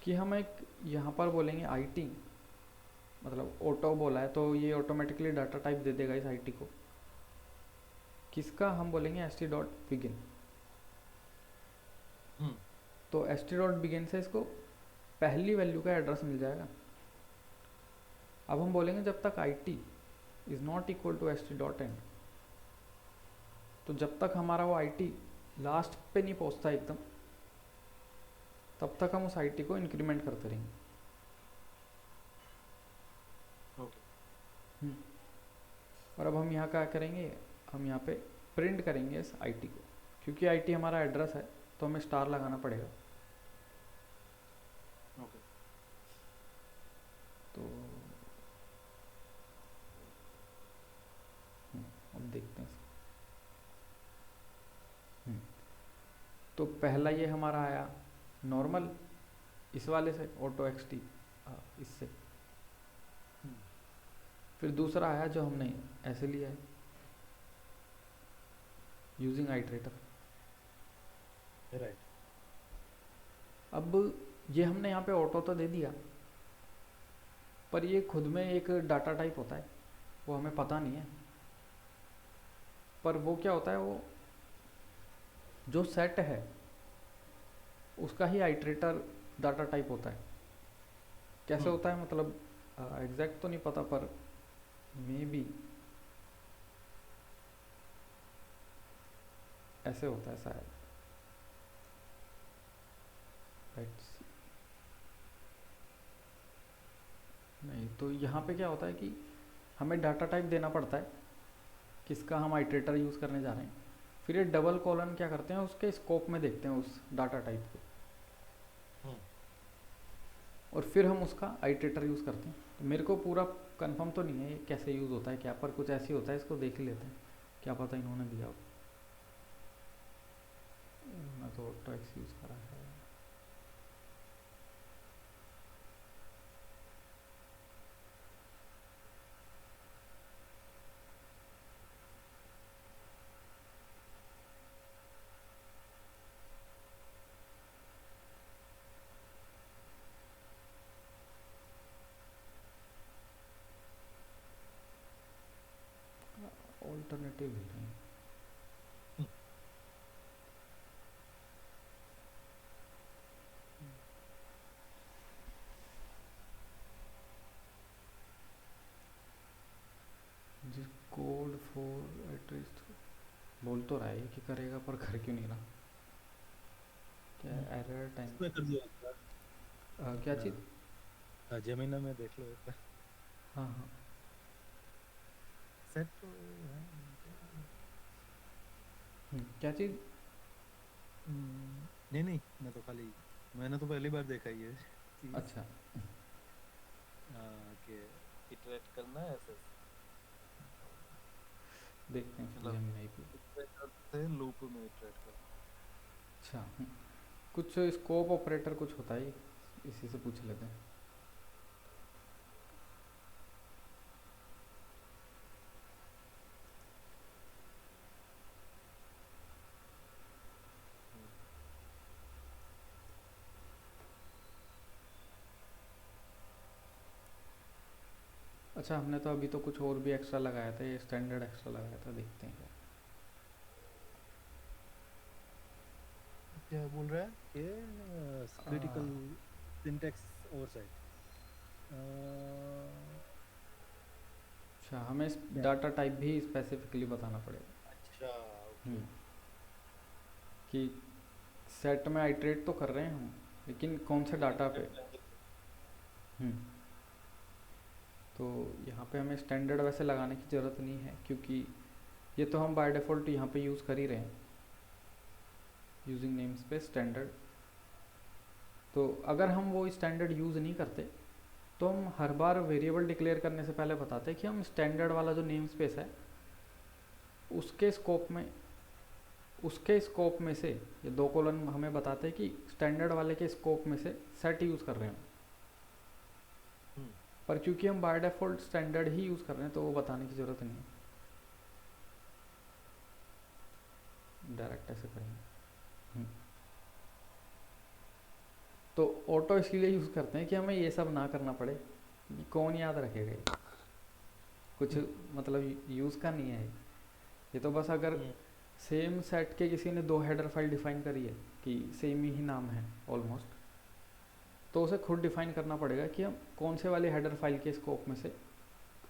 कि हम एक यहाँ पर बोलेंगे आईटी, मतलब ऑटो बोला है तो ये ऑटोमेटिकली डाटा टाइप दे देगा इस आईटी को। किसका, हम बोलेंगे एस टी डॉट बिगिन। हम्म, तो एस टी डॉट बिगिन से इसको पहली वैल्यू का एड्रेस मिल जाएगा। अब हम बोलेंगे जब तक I T is not equal to S T dot end, तो जब तक हमारा वो आई टी लास्ट पे नहीं पहुंचता एकदम, तब तक हम उस आई टी को इंक्रीमेंट करते रहेंगे। ओके। हम्म। और अब हम यहाँ क्या करेंगे, हम यहाँ पे प्रिंट करेंगे इस आई टी को, क्योंकि आई टी हमारा एड्रेस है तो हमें स्टार लगाना पड़ेगा। ओके। तो अब देखते हैं इसको। तो पहला ये हमारा आया नॉर्मल, इस वाले से ऑटो एक्स टी, इससे। हम्म, फिर दूसरा आया जो हमने ऐसे लिया है यूजिंग आइट्रेटर। राइट। अब ये हमने यहाँ पे ऑटो तो दे दिया, पर ये खुद में एक डाटा टाइप होता है, वो हमें पता नहीं है। पर वो क्या होता है, वो जो सेट है उसका ही आइट्रेटर डाटा टाइप होता है। कैसे हम्म, होता है मतलब एग्जैक्ट तो नहीं पता, पर मे बी ऐसे होता है शायद। Let's see. नहीं तो यहाँ पे क्या होता है कि हमें डाटा टाइप देना पड़ता है किसका हम आइटरेटर यूज़ करने जा रहे हैं। फिर ये डबल कॉलन क्या करते हैं, उसके स्कोप में देखते हैं उस डाटा टाइप को, हम्म। और फिर हम उसका आइटरेटर यूज़ करते हैं। तो मेरे को पूरा कंफर्म तो नहीं है ये कैसे यूज़ होता है क्या, पर कुछ ऐसे ही होता है, इसको देख ही लेते हैं, क्या पता इन्होंने दिया हो। मैं तो ऑटोएक्स यूज़ करा है। ऑल्टरनेटिव ले रहे हैं। हम्म। जिस कोड फॉर एटलीस्ट बोल तो रहा है कि करेगा, पर कर क्यों नहीं रहा। क्या हम्म। Error time. इसमें कर दिया था क्या अपना। चीज़। हाँ, जेमिना में देख लो एक बार। हाँ हाँ। सेट तो है। क्या चीज़। नहीं नहीं, मैं तो खाली, मैंने तो पहली बार देखा ये चीज। अच्छा। कि इटरेट करना है ऐसे, देखते हैं फिर मतलब जेमिनाई पे। इटरेटर से लूप में इटरेट करना। अच्छा। कुछ स्कोप ऑपरेटर कुछ होता है, इसी से पूछ लेते हैं। हम्म। अच्छा, हमने तो अभी तो कुछ और भी एक्स्ट्रा लगाया था, ये स्टैंडर्ड एक्स्ट्रा लगाया था, देखते हैं क्या। क्या बोल रहा है कि क्रिटिकल सिंटैक्स ओवरसाइट। अच्छा, हमें क्या? डाटा टाइप भी स्पेसिफिकली बताना पड़ेगा। अच्छा, ओके। हम्म, कि सेट में आइटरेट तो कर रहे हैं हम, लेकिन कौन से डाटा पे। हम्म, तो यहाँ पे हमें स्टैंडर्ड वैसे लगाने की ज़रूरत नहीं है, क्योंकि ये तो हम बाय डिफ़ॉल्ट यहाँ पे यूज़ कर ही रहे हैं, यूजिंग नेम स्पेस स्टैंडर्ड। तो अगर हम वो स्टैंडर्ड यूज़ नहीं करते तो हम हर बार वेरिएबल डिक्लेयर करने से पहले बताते हैं कि हम स्टैंडर्ड वाला जो नेम स्पेस है उसके स्कोप में, उसके स्कोप में से ये दो कॉलन हमें बताते हैं कि स्टैंडर्ड वाले के स्कोप में से सेट यूज़ कर रहे हैं। हम्म। पर क्योंकि हम by default standard he use कर रहे हैं तो वो बताने की ज़रूरत नहीं है, डायरेक्ट ऐसे करेंगे। हम्म, तो ऑटो इसलिए यूज़ करते हैं कि हमें ये सब ना करना पड़े, कि कौन याद रखेगा ये, कुछ हम्म। मतलब यूज़ का नहीं है ये तो बस अगर हम्म। सेम सेट के किसी ने दो हेडर फाइल डिफाइन करी है कि सेम ही नाम है ऑलमोस्ट, तो उसे खुद डिफाइन करना पड़ेगा कि हम कौन से वाले हेडर फाइल के स्कोप में से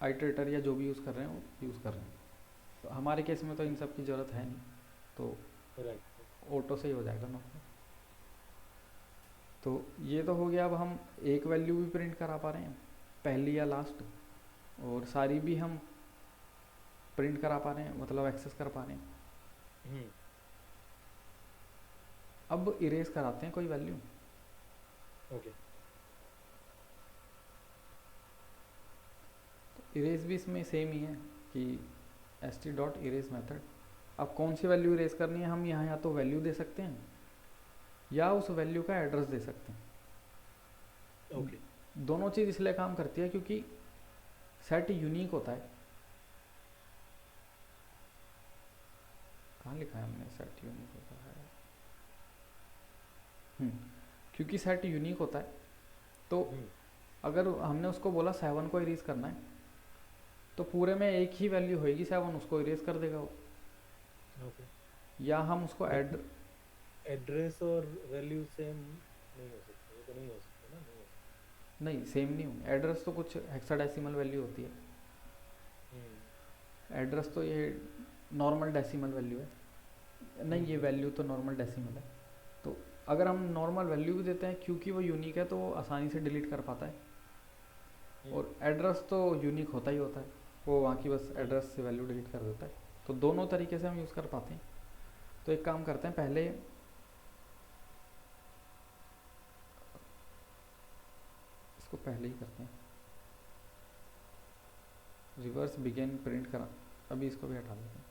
आइटरेटर या जो भी यूज़ कर रहे हैं वो यूज़ कर रहे हैं। तो हमारे केस में तो इन सब की ज़रूरत है नहीं, तो राइट। ऑटो से ही हो जाएगा नॉर्मल। तो ये तो हो गया, अब हम एक वैल्यू भी प्रिंट करा पा रहे हैं, पहली या लास्ट, और सारी भी हम प्रिंट करा पा रहे हैं, मतलब एक्सेस कर पा रहे हैं। हम्म। अब इरेज कराते हैं कोई वैल्यू। ओके। इरेज भी इसमें सेम ही है कि S T dot erase method. अब कौन सी वैल्यू इरेज करनी है, हम यहाँ या तो वैल्यू दे सकते हैं या उस वैल्यू का एड्रेस दे सकते हैं। ओके। दोनों चीज़ इसलिए काम करती है क्योंकि सेट यूनिक होता है। कहाँ लिखा है हमने सेट यूनिक होता है। हम्म, क्योंकि सेट यूनिक होता है तो हम्म। अगर हमने उसको बोला 7 को इरेज करना है तो पूरे में एक ही वैल्यू होएगी 7, उसको इरेज कर देगा वो। ओके। या हम उसको ऐड। लेकिन एड्रेस और वैल्यू सेम नहीं हो सकते, वो तो नहीं हो सकते ना, नहीं हो सकते। नहीं, सेम नहीं होंगे, एड्रेस तो कुछ हेक्साडेसिमल वैल्यू होती है। एड्रेस तो ये नॉर्मल डेसिमल वैल्यू है, नहीं ये वैल्यू तो नॉर्मल डेसिमल है। तो अगर हम नॉर्मल वैल्यू भी देते हैं, क्योंकि वो यूनिक है तो वो आसानी से डिलीट कर पाता है, और एड्रेस तो यूनिक होता ही होता है, वो वहाँ की बस एड्रेस से वैल्यू डिलीट कर देता है। तो दोनों तरीके से हम यूज़ कर पाते हैं। तो एक काम करते हैं, पहले इसको पहले ही करते हैं, रिवर्स बिगिन प्रिंट करा, अभी इसको भी हटा देते हैं।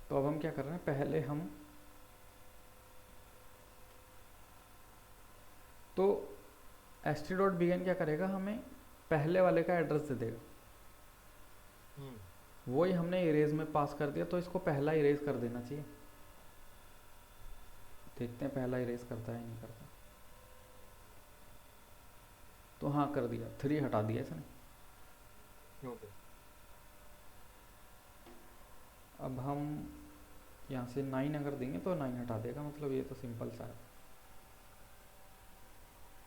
तो अब हम क्या कर रहे हैं, पहले हम तो एस टी डॉट बिगिन क्या करेगा, हमें पहले वाले का एड्रेस दे देगा, वही हमने इरेज में पास कर दिया, तो इसको पहला इरेज कर देना चाहिए। देखते हैं पहला इरेज करता है नहीं करता। तो हाँ कर दिया, 3 हटा दिया इसने। ओके। अब हम यहाँ से 9 अगर देंगे तो 9 हटा देगा, मतलब ये तो सिंपल सा है।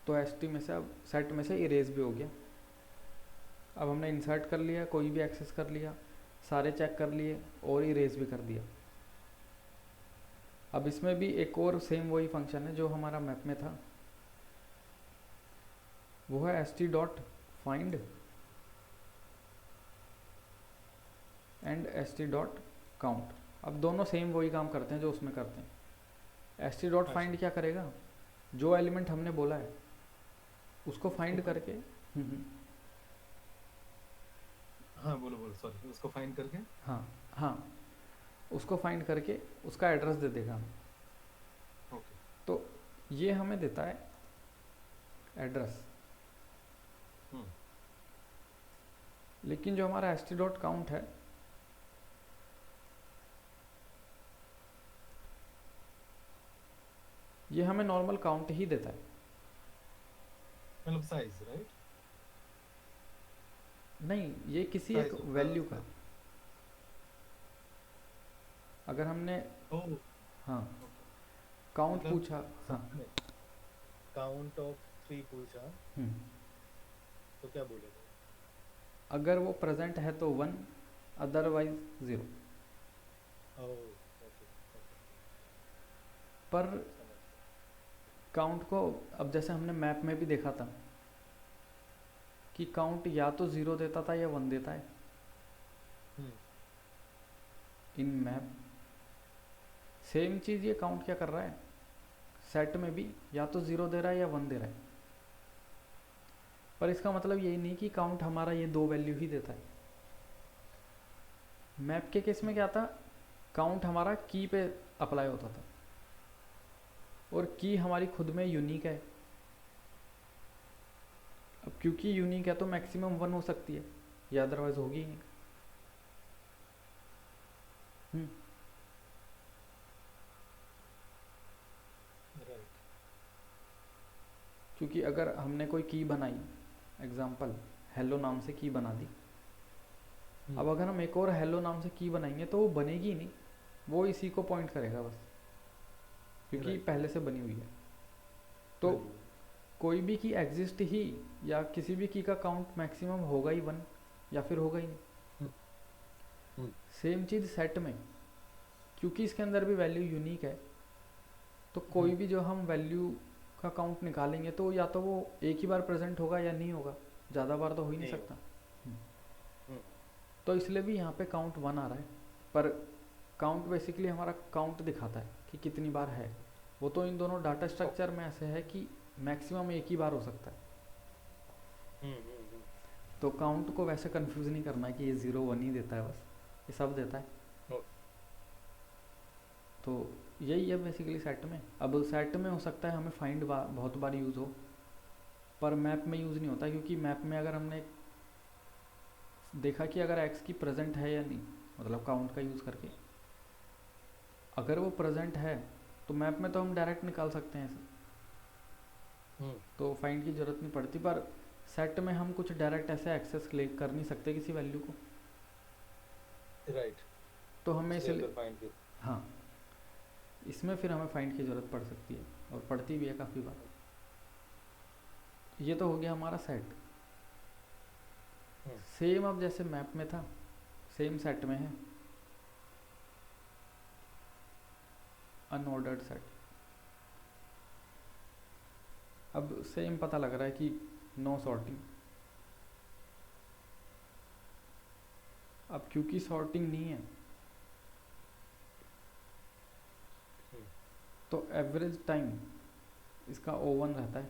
तो एस टी में से अब सेट में से इरेज भी हो गया। अब हमने इंसर्ट कर लिया, कोई भी एक्सेस कर लिया, सारे चेक कर लिए और इरेज भी कर दिया। अब इसमें भी एक और सेम वही फंक्शन है जो हमारा मैप में था, वो है S T dot find and S T dot count. अब दोनों सेम वही काम करते हैं जो उसमें करते हैं। एस टी डॉट फाइंड क्या करेगा, जो एलिमेंट हमने बोला है उसको फाइंड करके हाँ बोलो बोलो, सॉरी, उसको फाइंड करके, हाँ हाँ उसको फाइंड करके उसका एड्रेस दे देगा हमें। ओके। तो ये हमें देता है एड्रेस, लेकिन जो हमारा एस टी डॉट काउंट है ये हमें नॉर्मल काउंट ही देता है, मतलब साइज, राइट? नहीं ये किसी एक वैल्यू का, अगर हमने हाँ काउंट मतलब पूछा, हाँ काउंट ऑफ 3 पूछा तो क्या बोलेगा? अगर वो प्रेजेंट है तो 1, अदरवाइज 0। पर काउंट को अब जैसे हमने मैप में भी देखा था कि काउंट या तो 0 देता था या 1 देता है इन मैप। सेम चीज़ ये काउंट क्या कर रहा है, सेट में भी या तो 0 दे रहा है या 1 दे रहा है। पर इसका मतलब यही नहीं कि काउंट हमारा ये 2 वैल्यू ही देता है। मैप के केस में क्या था, काउंट हमारा की पे अप्लाई होता था, और की हमारी खुद में यूनिक है। अब क्योंकि यूनिक है तो मैक्सिमम 1 हो सकती है, या अदरवाइज होगी ही नहीं। क्योंकि अगर हमने कोई की बनाई, एग्जांपल हेलो नाम से की बना दी, अब अगर हम एक और हेलो नाम से की बनाएंगे तो वो बनेगी नहीं, वो इसी को पॉइंट करेगा बस, क्योंकि पहले से बनी हुई है। तो कोई भी की एग्जिस्ट ही, या किसी भी की का काउंट मैक्सिमम होगा ही 1, या फिर होगा ही नहीं। सेम चीज़ सेट में, क्योंकि इसके अंदर भी वैल्यू यूनिक है, तो कोई भी जो हम वैल्यू का काउंट निकालेंगे तो या तो वो एक ही बार प्रेजेंट होगा या नहीं होगा, ज़्यादा बार तो हो ही नहीं सकता। तो इसलिए भी यहाँ पे काउंट 1 आ रहा है, पर काउंट बेसिकली हमारा काउंट दिखाता है कि कितनी बार है। वो तो इन दोनों डाटा स्ट्रक्चर में ऐसे है कि मैक्सिमम एक ही बार हो सकता है। तो काउंट को वैसे कंफ्यूज नहीं करना है कि ये 0 1 ही देता है, बस ये सब देता है। तो यही है बेसिकली सेट में। अब सेट में हो सकता है हमें फाइंड बहुत बार यूज़ हो, पर मैप में यूज़ नहीं होता, क्योंकि मैप में अगर हमने देखा कि अगर एक्स की प्रेजेंट है या नहीं, मतलब काउंट का यूज़ करके अगर वो प्रेजेंट है तो मैप में तो हम डायरेक्ट निकाल सकते हैं ऐसे, तो फाइंड की ज़रूरत नहीं पड़ती। पर सेट में हम कुछ डायरेक्ट ऐसे एक्सेस कर नहीं सकते किसी वैल्यू को, राइट। तो हमें इसलिए हाँ इसमें फिर हमें फाइंड की ज़रूरत पड़ सकती है, और पड़ती भी है काफ़ी बार। ये तो हो गया हमारा सेट। सेम अब जैसे मैप में था, सेम सेट में है, अनऑर्डर्ड सेट। अब सेम पता लग रहा है कि नो सॉर्टिंग। अब क्योंकि सॉर्टिंग नहीं है हम्म, तो एवरेज टाइम इसका O1 रहता है,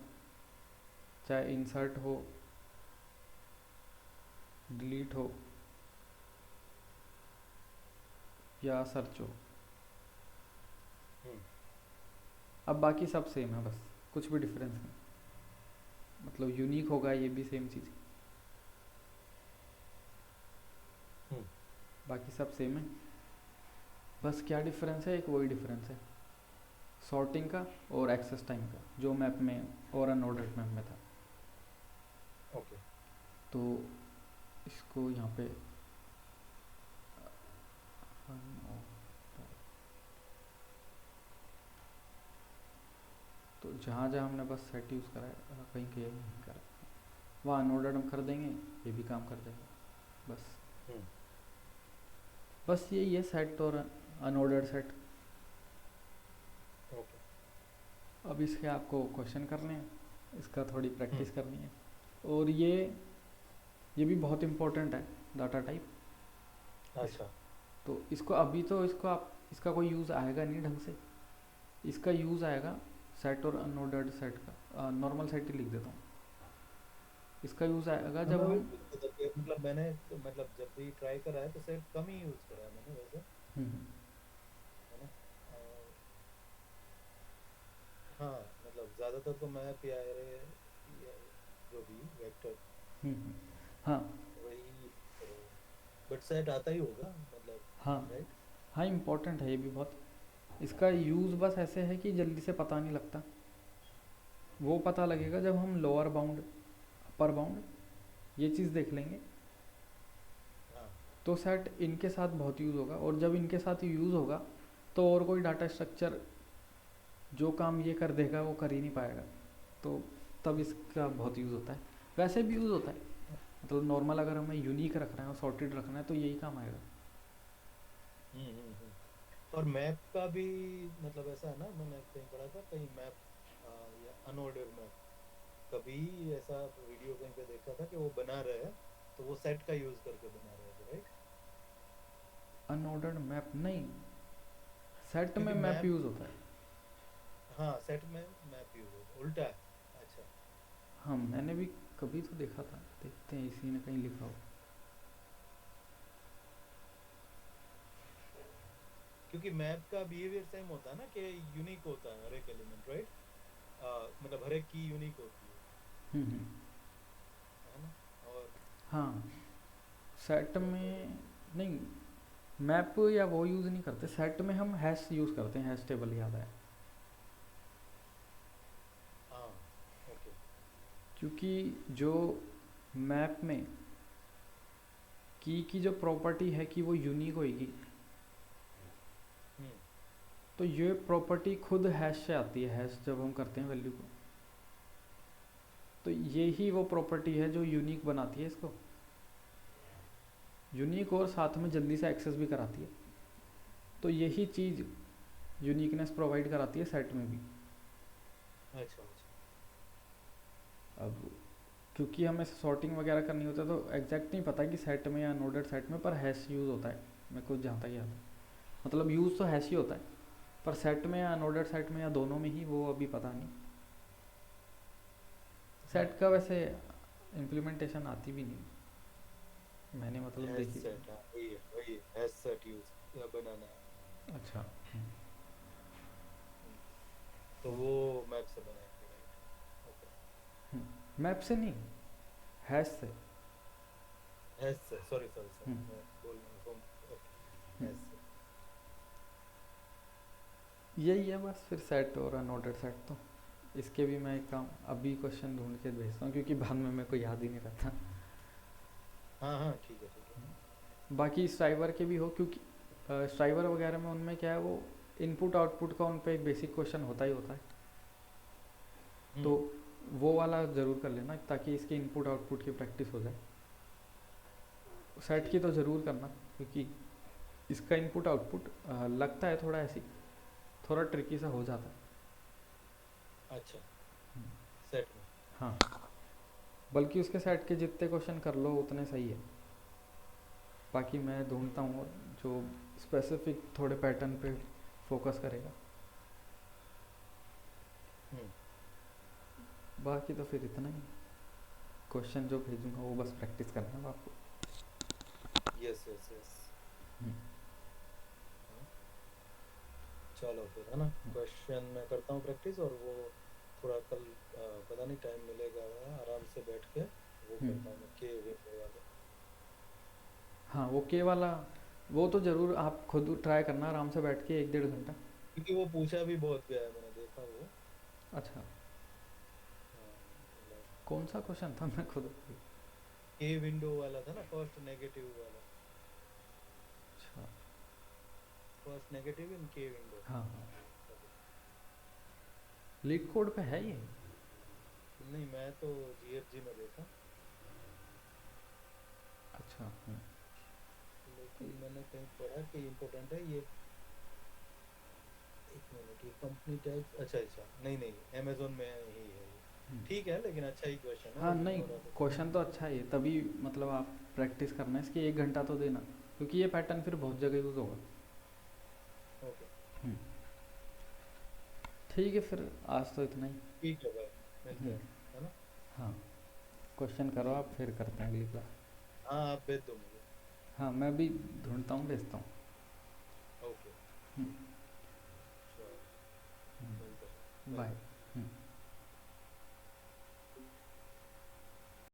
चाहे इंसर्ट हो, डिलीट हो या सर्च हो। हम्म, अब बाकी सब सेम है, बस कुछ भी डिफरेंस नहीं, मतलब यूनिक होगा ये भी सेम चीज़, हम्म, बाकी सब सेम है। बस क्या डिफरेंस है, एक वही डिफरेंस है सॉर्टिंग का और एक्सेस टाइम का, जो मैप में और अनऑर्डर्ड मैप में था। ओके। तो इसको यहाँ पे तो जहाँ जहाँ हमने बस सेट यूज़ करा है, कहीं कहीं नहीं करा, वहाँ अनऑर्डर्ड हम कर देंगे, ये भी काम कर जाएगा। बस हम्म, बस यही है सेट और अनऑर्डर्ड सेट। ओके। अब इसके आपको क्वेश्चन करने हैं, इसका थोड़ी हम्म, प्रैक्टिस करनी है। और ये भी बहुत इम्पोर्टेंट है, डाटा टाइप। इस अच्छा। तो इसको अभी तो इसको आप इसका कोई यूज़ आएगा नहीं ढंग से, इसका यूज़ आएगा सेट और अनऑर्डर्ड सेट का। नॉर्मल सेट ही लिख देता हूँ। इसका यूज़ आएगा हाँ, जब मैं वही हम बोल रहा था कि मतलब मैंने तो मतलब जब भी ट्राई करा है तो सेट कम ही यूज करा है मैंने वैसे, हम्म है ना। हाँ, मतलब ज्यादातर तो मैप या एरे या जो भी वेक्टर हम्म, हाँ वही करो, बट सेट आता ही होगा मतलब, हाँ राइट। हाँ, इम्पोर्टेंट है ये भी बहुत। इसका यूज़ बस ऐसे है कि जल्दी से पता नहीं लगता, वो पता लगेगा जब हम लोअर बाउंड, अपर बाउंड, ये चीज़ देख लेंगे। हाँ। तो सेट इनके साथ बहुत यूज़ होगा, और जब इनके साथ यूज़ होगा तो और कोई डाटा स्ट्रक्चर जो काम ये कर देगा वो कर ही नहीं पाएगा। तो तब इसका बहुत यूज़ होता है। वैसे भी यूज़ होता है, मतलब नॉर्मल अगर हमें यूनिक रखना है और सॉर्टेड रखना है तो यही काम आएगा। हम्म। और मैप का भी मतलब ऐसा है ना, मैंने कहीं पढ़ा था, कहीं मैप या अनऑर्डर मैप, कभी ऐसा वीडियो कहीं पे देखा था कि वो बना रहे हैं तो वो सेट का यूज करके बना रहे थे, राइट। अनऑर्डर्ड मैप नहीं, सेट में क्योंकि मैप मैप, यूज़ होता है। हाँ सेट में मैप यूज होता है, उल्टा है। अच्छा। हाँ मैंने भी कभी तो देखा था, देखते हैं इसी ने कहीं लिखा हो। क्योंकि मैप का बिहेवियर सेम होता है ना कि यूनिक होता है हर एक एलिमेंट, राइट। मतलब हर एक की यूनिक होती हम्म, है ना। और हाँ सेट तो में नहीं, मैप या वो यूज़ नहीं करते, सेट में हम हैश यूज़ करते हैं, हैश टेबल याद है। हाँ, ओके। क्योंकि जो मैप में की जो प्रॉपर्टी है कि वो यूनिक होएगी, हम्म, तो ये प्रॉपर्टी खुद हैश से आती है, हैश जब हम करते हैं वैल्यू को, तो ये ही वो प्रॉपर्टी है जो यूनिक बनाती है इसको, यूनिक और साथ में जल्दी से एक्सेस भी कराती है। तो यही चीज़ यूनिकनेस प्रोवाइड कराती है सेट में भी। अच्छा अच्छा। अब क्योंकि हमें सॉर्टिंग वगैरह करनी होता है तो एग्जैक्ट नहीं पता कि सेट में या नोडेड सेट में, पर हैश यूज़ होता है, मेरे को जहाँ तक याद है। मतलब यूज़ तो हैश ही होता है, पर सेट में या नोडेड सेट में या दोनों में ही, वो अभी पता नहीं। हाँ, सेट का वैसे इम्प्लीमेंटेशन आती भी नहीं, मैंने मतलब हैश देखी। सेट, हाँ वही हैश सेट यूज बनाना है। अच्छा। हम्म, तो वो मैप से बनाएंगे, राइट। ओके। मैप से नहीं, हैश से। हैश से, सॉरी सॉरी सॉरी, हम्म, मैं बोलने में कौन। ओके। हम्म। हैश से। यही है बस, फिर सेट और अनऑर्डर्ड सेट तो इसके भी मैं एक काम अभी क्वेश्चन ढूंढ के भेजता हूँ, क्योंकि बाद में मेरे को याद ही नहीं रहता। हाँ हाँ, ठीक है ठीक है। बाकी स्ट्राइवर के भी हो, क्योंकि स्ट्राइवर वगैरह में उनमें क्या है, वो इनपुट आउटपुट का उन पर एक बेसिक क्वेश्चन होता ही होता है। तो हम्म, वो वाला ज़रूर कर लेना ताकि इसके इनपुट आउटपुट की प्रैक्टिस हो जाए। सेट की ठीक तो है। ज़रूर करना, क्योंकि इसका इनपुट आउटपुट लगता है थोड़ा ऐसी, थोड़ा ट्रिकी सा हो जाता है। अच्छा, सेट में। हाँ, बल्कि उसके सेट के जितने क्वेश्चन कर लो उतने सही है। बाकी मैं ढूंढता हम्म। हूँ जो स्पेसिफिक थोड़े पैटर्न पे फोकस करेगा। हम्म। बाकी तो फिर इतना ही, क्वेश्चन जो भेजूंगा वो बस प्रैक्टिस करना है आपको। Yes yes yes. हम्म, चलो फिर है ना, क्वेश्चन मैं करता हूँ प्रैक्टिस, और वो थोड़ा कल पता नहीं टाइम मिलेगा, आराम से बैठ के वो हम्म। करता हूँ मैं के विंडो वाले। हाँ, वो के वाला, वो तो ज़रूर आप खुद ट्राई करना आराम से बैठ के 1 1.5 घंटा। क्योंकि वो पूछा भी बहुत गया है, मैंने देखा वो। अच्छा, हाँ, मतलब कौन सा क्वेश्चन था मैं खुद। के विंडो वाला था ना, फर्स्ट नेगेटिव वाला। अच्छा। फर्स्ट नेगेटिव इन के विंडो। हाँ हाँ, लीड कोड पे है ये। नहीं, मैं तो जीएफजी में देखा, अच्छा। लेकिन मैंने कहीं पढ़ा कि इम्पोर्टेंट है ये। एक मिनट, ये कंपनी टैग्स, अच्छा अच्छा, नहीं नहीं, अमेजोन में ही है ये। ठीक है, लेकिन अच्छा ही क्वेश्चन है, हाँ उसमें नहीं, थोड़ा सा क्वेश्चन तो अच्छा है ये, तभी मतलब आप प्रैक्टिस करना है इसकी 1 घंटा तो देना, क्योंकि ये पैटर्न फिर बहुत जगह यूज़ होगा। ओके। हम्म, ठीक है फिर, आज तो इतना ही। ठीक है भाई, मिलते हम्म, हैं, है ना। हाँ, क्वेश्चन करो ठीक आप, है। फिर करते हैं अगली क्लास। हाँ, आप भेज दो मुझे। हाँ, मैं भी ढूंढता हूँ, भेजता हूँ। ओके। हम्म, चलो, मिलते हैं। Bye bye. बाय।